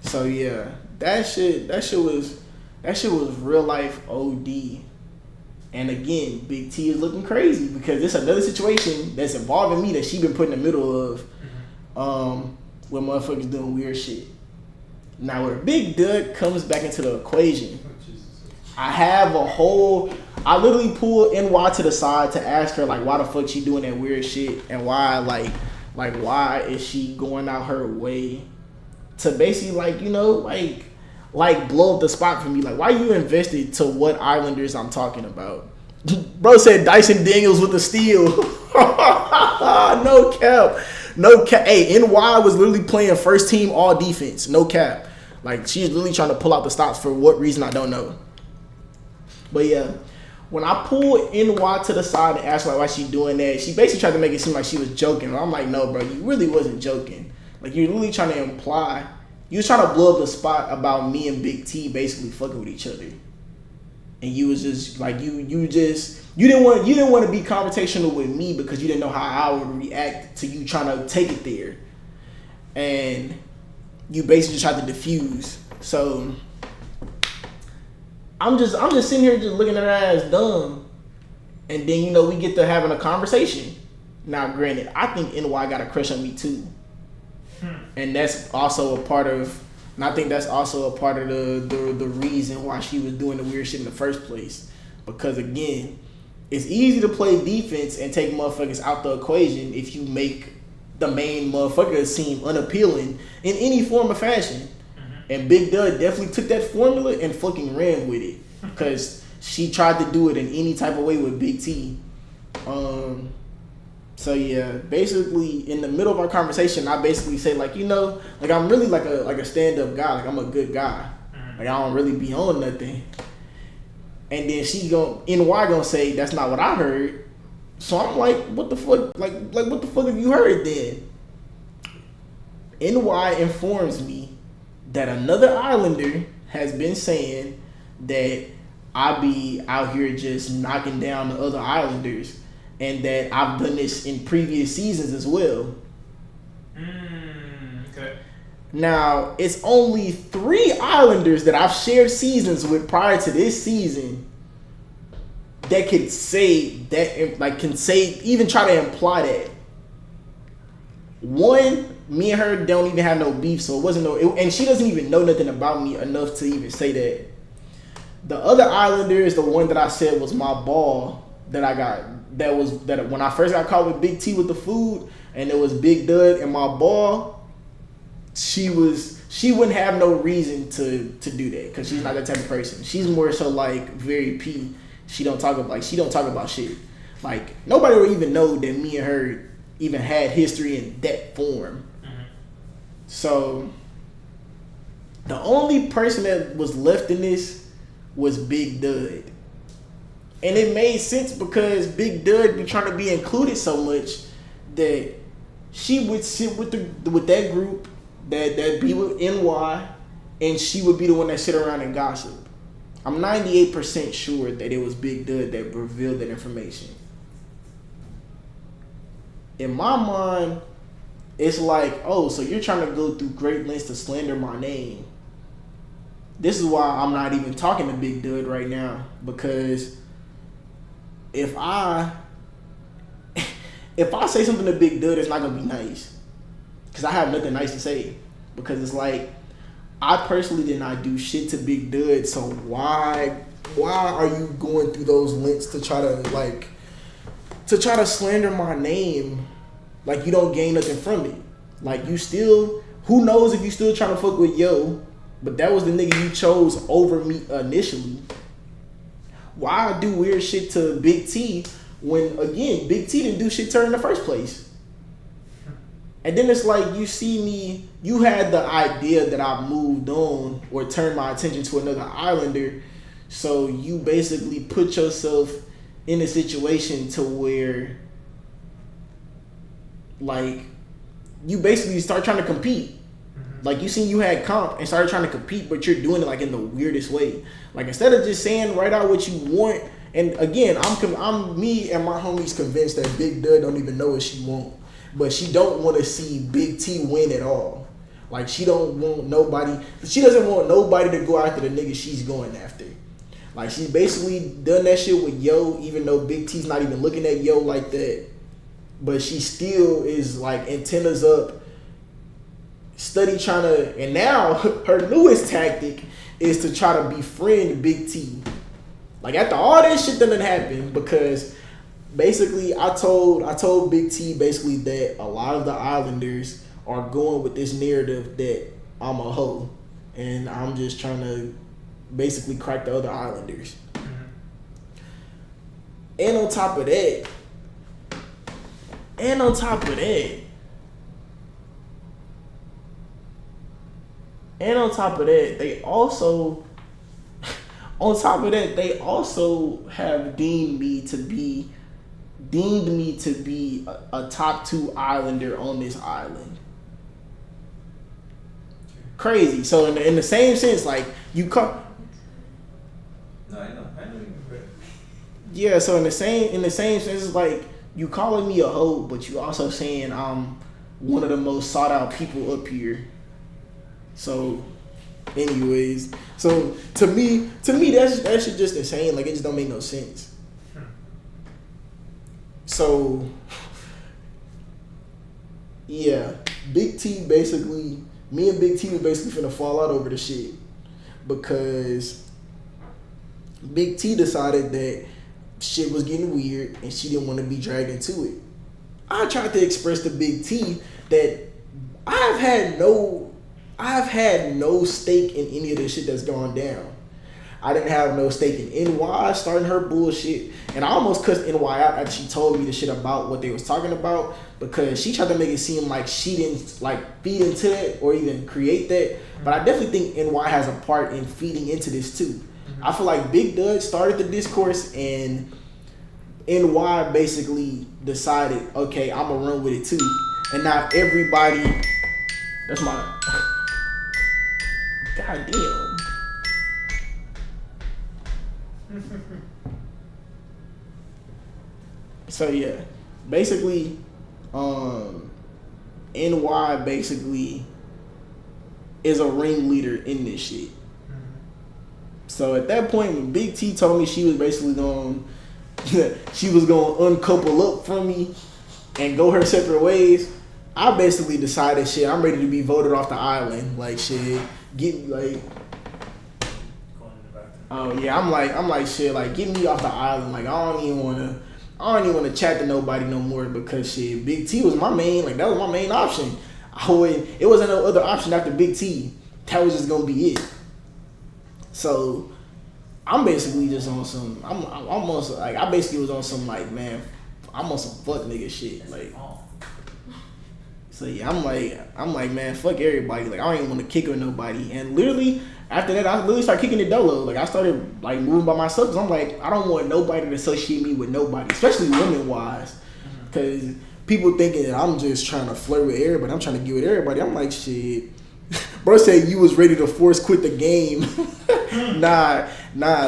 So yeah, that shit was real life OD. And again, Big T is looking crazy because it's another situation that's involving me that she been put in the middle of, when motherfuckers doing weird shit. Now, where Big Doug comes back into the equation, I literally pulled NY to the side to ask her like why the fuck she doing that weird shit, and why like why is she going out her way to basically like, you know, like blow up the spot for me. Like, why you invested to what Islanders I'm talking about? Bro said Dyson Daniels with the steal. No cap. Hey, NY was literally playing first team all defense. No cap. Like, she's literally trying to pull out the stops for what reason, I don't know. But yeah, when I pulled NY to the side and asked her like, why she doing that, she basically tried to make it seem like she was joking. I'm like, no, bro, you really wasn't joking. Like you're literally trying to imply, you was trying to blow up the spot about me and Big T basically fucking with each other, and you was just like you didn't want to be confrontational with me because you didn't know how I would react to you trying to take it there, and you basically tried to diffuse. So I'm just sitting here just looking at her ass dumb, and then we get to having a conversation. Now, granted, I think NY got a crush on me too, and that's also a part of. And I think that's also a part of the reason why she was doing the weird shit in the first place. Because again, it's easy to play defense and take motherfuckers out the equation if you make the main motherfucker seem unappealing in any form or fashion. And Big Dud definitely took that formula and fucking ran with it. Because she tried to do it in any type of way with Big T. So yeah, basically in the middle of our conversation, I basically say like I'm really like a stand up guy, like I'm a good guy, like I don't really be on nothing. And then NY gonna say that's not what I heard. So I'm like, what the fuck, like what the fuck have you heard then? NY informs me that another Islander has been saying that I be out here just knocking down the other Islanders. And that I've done this in previous seasons as well. Okay. Now, it's only 3 Islanders that I've shared seasons with prior to this season that could say that, like, even try to imply that. One, me and her don't even have no beef, so it wasn't and she doesn't even know nothing about me enough to even say that. The other Islander is the one that I said was my ball that I got. That when I first got caught with Big T with the food, and it was Big Dud and my ball. She wouldn't have no reason to do that because she's not that type of person. She's more so like very P. She don't talk about shit. Like nobody would even know that me and her even had history in that form. So the only person that was left in this was Big Dud. And it made sense because Big Dud be trying to be included so much that she would sit with that group that be with NY, and she would be the one that sit around and gossip. I'm 98% sure that it was Big Dud that revealed that information. In my mind, it's like, oh, so you're trying to go through great lengths to slander my name. This is why I'm not even talking to Big Dud right now, because if I say something to Big Dud, it's not gonna be nice, because I have nothing nice to say. Because it's like, I personally did not do shit to Big Dud, so why are you going through those lengths to try to slander my name? Like you don't gain nothing from it. Like you still, who knows if you still trying to fuck with Yo, but that was the nigga you chose over me initially. Why do weird shit to Big T when, again, Big T didn't do shit to her in the first place? And then it's like you see me, you had the idea that I moved on or turned my attention to another Islander, so you basically put yourself in a situation to where, like, you basically start trying to compete. Like you seen you had comp and started trying to compete, but you're doing it like in the weirdest way. Like instead of just saying right out what you want, and again, I'm me and my homies convinced that Big Dud don't even know what she want, but she don't want to see Big T win at all. Like she doesn't want nobody to go after the nigga she's going after. Like she's basically done that shit with Yo, even though Big T's not even looking at Yo like that, but she still is like antennas up. Study trying to, and now her newest tactic is to try to befriend Big T. Like after all that shit done happened, because basically I told Big T basically that a lot of the Islanders are going with this narrative that I'm a hoe, and I'm just trying to basically crack the other Islanders. And on top of that, they also have deemed me to be a top 2 Islander on this island. crazy. So in the same sense, like you call. No, I know you can pray. Yeah, so in the same sense, it's like you calling me a hoe, but you also saying I'm one of the most sought out people up here. So, anyways, so to me that shit just insane. Like it just don't make no sense. So, yeah, Big T basically, me and Big T was basically finna fall out over the shit because Big T decided that shit was getting weird and she didn't want to be dragged into it. I tried to express to Big T that I've had no stake in any of this shit that's gone down. I didn't have no stake in NY starting her bullshit, and I almost cussed NY out after she told me the shit about what they was talking about because she tried to make it seem like she didn't like feed into that or even create that. But I definitely think NY has a part in feeding into this too. I feel like Big Dud started the discourse and NY basically decided, okay, I'm gonna run with it too. And now everybody, that's my, goddamn. So yeah, basically, NY basically is a ringleader in this shit. So at that point, when Big T told me she was basically going, she was going to uncouple up from me and go her separate ways, I basically decided, shit, I'm ready to be voted off the island. Like, shit, get me, like, oh yeah, I'm like, shit, like, get me off the island. Like, I don't even want to chat to nobody no more because shit, Big T was my main, like, that was my main option. It wasn't no other option after Big T. That was just gonna be it. So I'm basically just on some. I'm almost like I basically was on some like, man, I'm on some fuck nigga shit. Like, so yeah, I'm like man, fuck everybody. Like I don't even want to kick with nobody. And literally after that, I literally started kicking it dolo. Like I started like moving by myself because I'm like I don't want nobody to associate me with nobody, especially women wise, because people thinking that I'm just trying to flirt with everybody. I'm trying to get with everybody. I'm like shit. Bro said you was ready to force quit the game. Nah.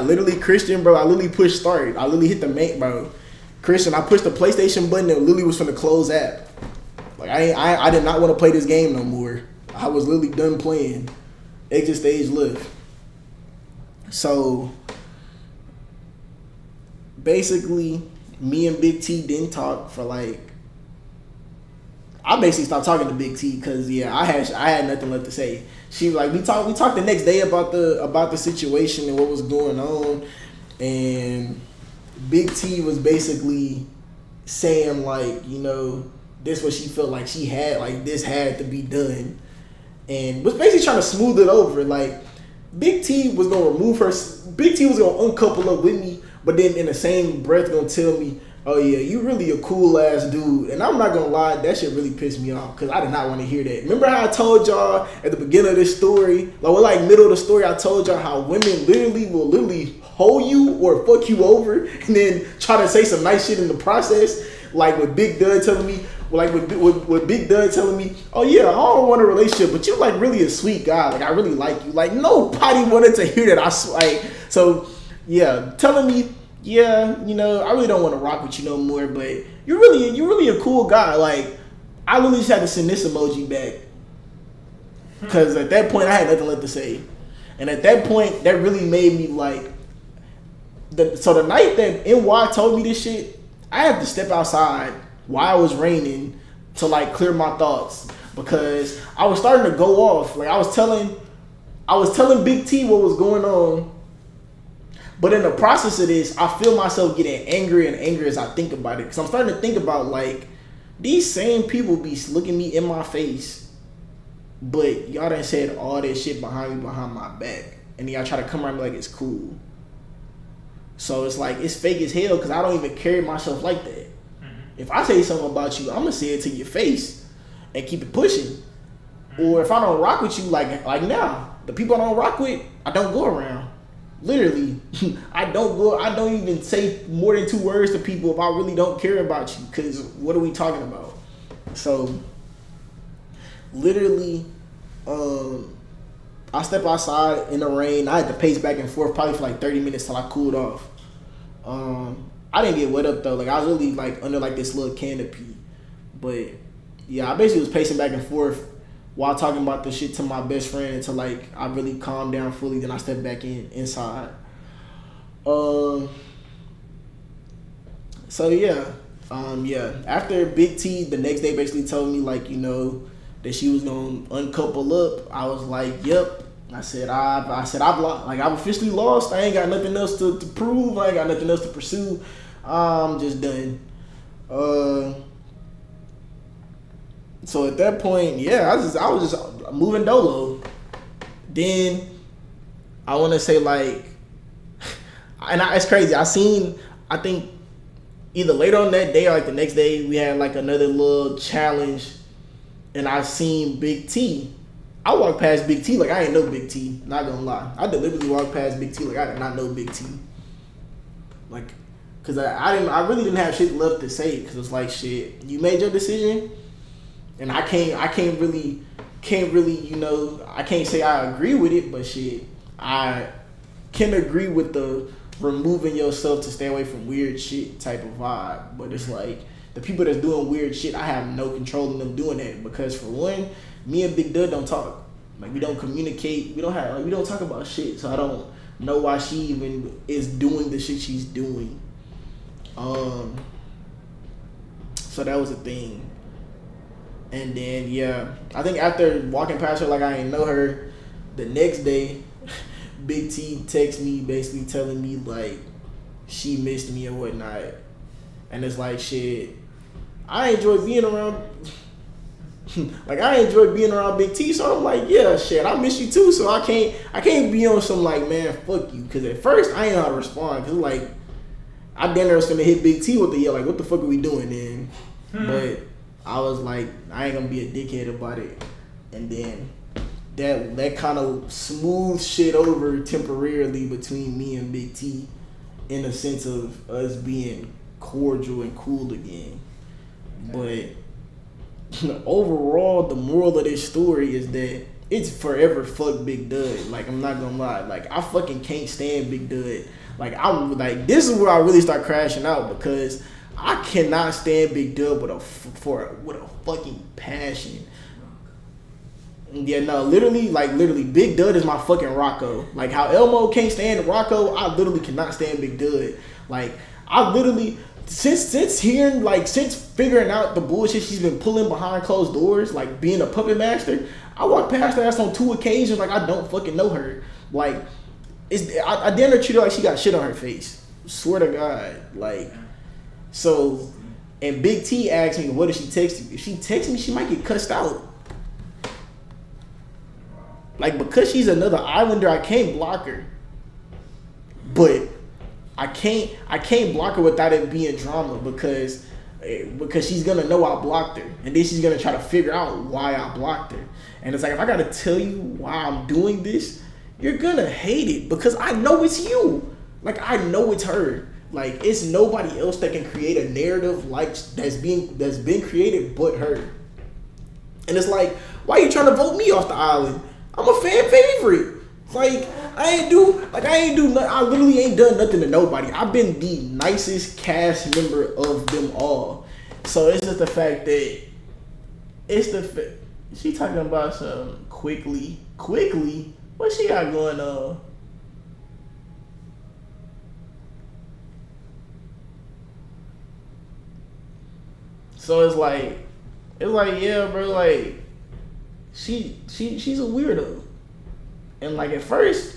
Literally, Christian, bro. I literally pushed start. I literally hit the main, bro. Christian, I pushed the PlayStation button and literally was finna close app. Like I did not want to play this game no more. I was literally done playing. Exit stage left. So basically, me and Big T didn't talk for like. I basically stopped talking to Big T because yeah, I had nothing left to say. She was like, we talked the next day about the situation and what was going on, and Big T was basically saying like, you know, this what she felt like she had, like this had to be done, and was basically trying to smooth it over. Like Big T was gonna Big T was gonna uncouple up with me, but then in the same breath gonna tell me, oh yeah, you really a cool ass dude. And I'm not gonna lie, that shit really pissed me off because I did not want to hear that. Remember how I told y'all at the beginning of this story, like middle of the story, I told y'all how women will literally hold you or fuck you over and then try to say some nice shit in the process. Like with Big Dud telling me, with Big Dud telling me, oh yeah, I don't want a relationship, but you like really a sweet guy. Like I really like you. Like nobody wanted to hear that. So yeah, telling me, yeah, you know, I really don't want to rock with you no more, but you're really a cool guy. Like, I literally just had to send this emoji back. Because at that point, I had nothing left to say. And at that point, that really made me like, so the night that NY told me this shit, I had to step outside while it was raining to like clear my thoughts. Because I was starting to go off. Like, I was telling Big T what was going on. But in the process of this, I feel myself getting angrier and angrier as I think about it. Because I'm starting to think about, like, these same people be looking me in my face, but y'all done said all that shit behind my back. And then y'all try to come around me like it's cool. So it's like, it's fake as hell because I don't even carry myself like that. If I say something about you, I'm going to say it to your face and keep it pushing. Or if I don't rock with you, like now, the people I don't rock with, I don't go around. Literally, I don't even say more than 2 words to people if I really don't care about you, because what are we talking about? So, literally, I step outside in the rain. I had to pace back and forth probably for like 30 minutes till I cooled off. I didn't get wet up though. Like I was really like under like this little canopy. But yeah, I basically was pacing back and forth while talking about the shit to my best friend until like I really calmed down fully. Then I stepped back inside. So yeah. Yeah. After Big T the next day basically told me like, you know, that she was gonna uncouple up, I was like, yep. I said I've officially lost. I ain't got nothing else to prove. I ain't got nothing else to pursue. I'm just done. So at that point, yeah, I was just moving dolo. Then I want to say like, it's crazy. I think either later on that day or like the next day, we had like another little challenge, and I seen Big T. I walked past Big T like I ain't know Big T. Not gonna lie, I deliberately walked past Big T like I did not know Big T. Like, cause I really didn't have shit left to say. Cause it's like shit, you made your decision, and I can't really, you know, I can't say I agree with it, but shit, I can agree with the removing yourself to stay away from weird shit type of vibe. But it's like the people that's doing weird shit, I have no control in them doing that because for one, me and Big Dud don't talk. Like we don't communicate. We don't talk about shit. So I don't know why she even is doing the shit she's doing. So that was a thing. And then yeah, I think after walking past her like I ain't know her, the next day, Big T texts me basically telling me like she missed me or whatnot. And it's like shit, I enjoy being around Big T, so I'm like, yeah, shit, I miss you too, so I can't be on some like, man, fuck you, because at first I ain't know how to respond, because like, I damn near was gonna hit Big T with the like, what the fuck are we doing then? But I was like, I ain't gonna be a dickhead about it, and then that kind of smoothed shit over temporarily between me and Big T, in the sense of us being cordial and cool again, but overall, the moral of this story is that it's forever fuck Big Dud. Like, I'm not gonna lie. Like, I fucking can't stand Big Dud. Like, I'm like, this is where I really start crashing out because I cannot stand Big Dud with a fucking passion. Yeah, no, literally, Big Dud is my fucking Rocco. Like, how Elmo can't stand Rocco, I literally cannot stand Big Dud. Like, I literally... Since figuring out the bullshit she's been pulling behind closed doors, like being a puppet master, I walked past her ass on 2 occasions like I don't fucking know her. Like, I damn near treat her like she got shit on her face. Swear to God. Like, so, and Big T asked me, what if she text you? If she texts me, she might get cussed out. Like, because she's another Islander, I can't block her. But I can't block her without it being drama because she's gonna know I blocked her, and then she's gonna try to figure out why I blocked her. And it's like, if I gotta tell you why I'm doing this, you're gonna hate it because I know it's you. Like, I know it's her. Like, it's nobody else that can create a narrative like that's been created but her. And it's like, why are you trying to vote me off the island? I'm a fan favorite. Like, I literally ain't done nothing to nobody. I've been the nicest cast member of them all. So it's just the fact that she talking about some quickly. What she got going on? So it's like, yeah, bro, like, she's a weirdo. And like at first,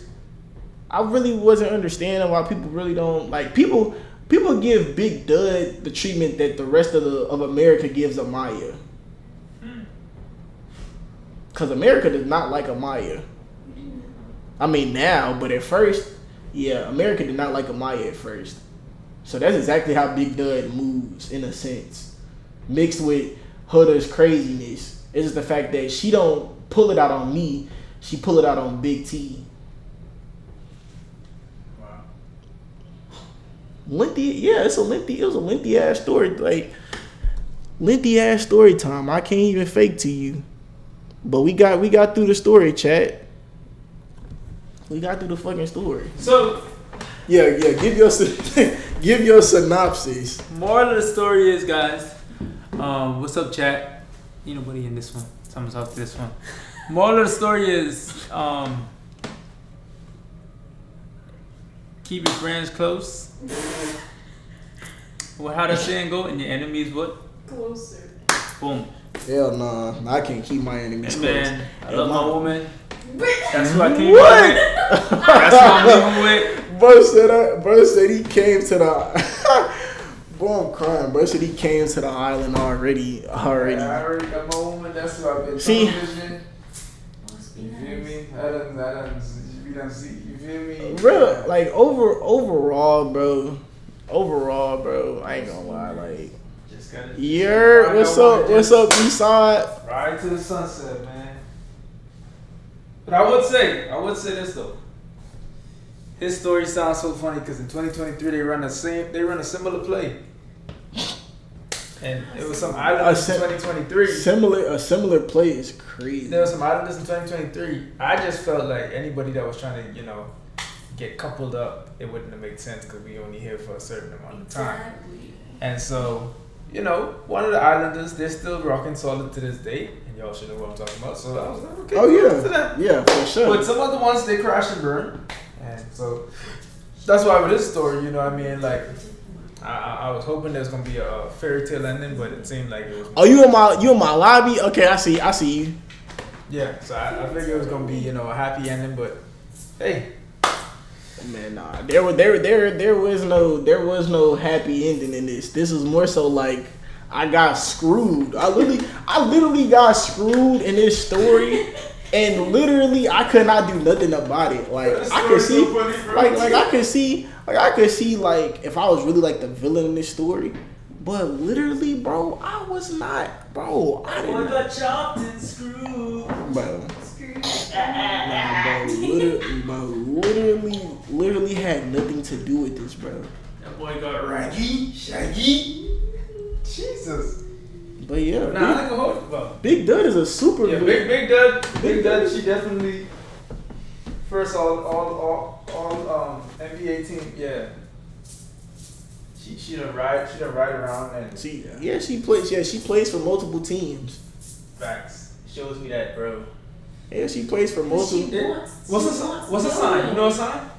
I really wasn't understanding why people really don't like people give Big Dud the treatment that the rest of America gives Amaya. Cause America does not like Amaya. I mean now, but at first, yeah, America did not like Amaya at first. So that's exactly how Big Dud moves in a sense. Mixed with Huda's craziness. It's just the fact that she don't pull it out on me. She pull it out on Big T. Wow. It was a lengthy ass story. Like, lengthy ass story time. I can't even fake to you. But we got through the story, chat. We got through the fucking story. So, Yeah. Give your give your synopsis. moral of the story is, guys, what's up, chat? Ain't nobody in this one. Someone's off this one. Moral of the story is, keep your friends close. Well, how that saying go? And your enemies what? Closer. Boom. Hell nah, I can't keep my enemies And close. man, I love my woman. That's who I came What? with. That's who I'm living with. Bro said he came to the. Bro, I'm crying. Bro said he came to the island already. I already got my woman. That's who I've been See? television. Must be You feel nice. me? I done, we done see. You feel me? Bro, like overall, bro. I ain't gonna lie, like. Just gotta. Yeah, what's up? What's up, Eastside? Ride to the sunset, man. But I would say this though. His story sounds so funny because in 2023 they run a similar play, and it was some islanders in 2023. A similar play is crazy. There was some islanders in 2023. I just felt like anybody that was trying to, get coupled up, it wouldn't have made sense because we only here for a certain amount of time. Exactly. And so, one of the islanders, they're still rocking solid to this day, and y'all should know what I'm talking about. So I was like, okay, Oh kudos to them. yeah, for sure. But some other ones they crash and burn, and so that's why with this story, you know what I mean? Like, I was hoping there's gonna be a fairy tale ending, but it seemed like it was. Oh, you in my lobby? Okay, I see you. Yeah, so I figured it was gonna be a happy ending, but hey, Man, nah, there was no happy ending in this. This was more so like I got screwed. I literally got screwed in this story. And literally, I could not do nothing about it. Like I could see, I could see, like if I was really like the villain in this story. But literally, bro, I was not, bro. I didn't. got chopped and screwed. Bro, Screwed. literally had nothing to do with this, bro. That boy got raggy, shaggy. Jesus. But yeah, Nah, I ain't gonna hold it, bro. Big Dud is a super Yeah, villain. Big Dud. She definitely first all NBA team. Yeah. She done ride around and She plays for multiple teams. facts. Shows me that, bro. Yeah, she plays for multiple. What's her sign? You know her sign?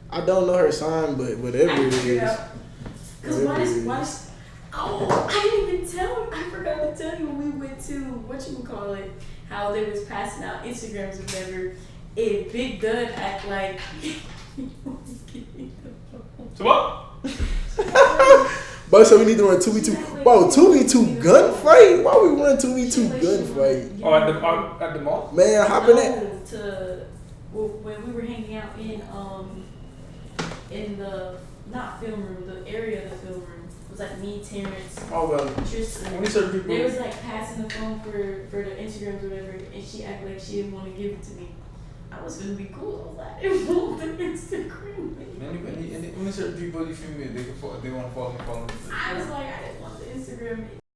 I don't know her sign, but whatever it is. Because I didn't even tell you. I forgot to tell you when we went to how they was passing out Instagrams or whatever. And Big Dud act like. So what? But so we need to run 2v2. Bro, 2v2 gunfight? Why we run 2v2 gunfight? Oh, at the mall? Man, hop in that. When we were hanging out in the not film room, the area of the film room. It was like me, Terrence, Oh well. Tristan. Only certain people. They was like passing the phone for the Instagrams or whatever, and she acted like she didn't want to give it to me. I was gonna be cool. I was like, I didn't want the Instagram. Only certain people, you feel me? They want to follow me. I was like, I didn't want the Instagram.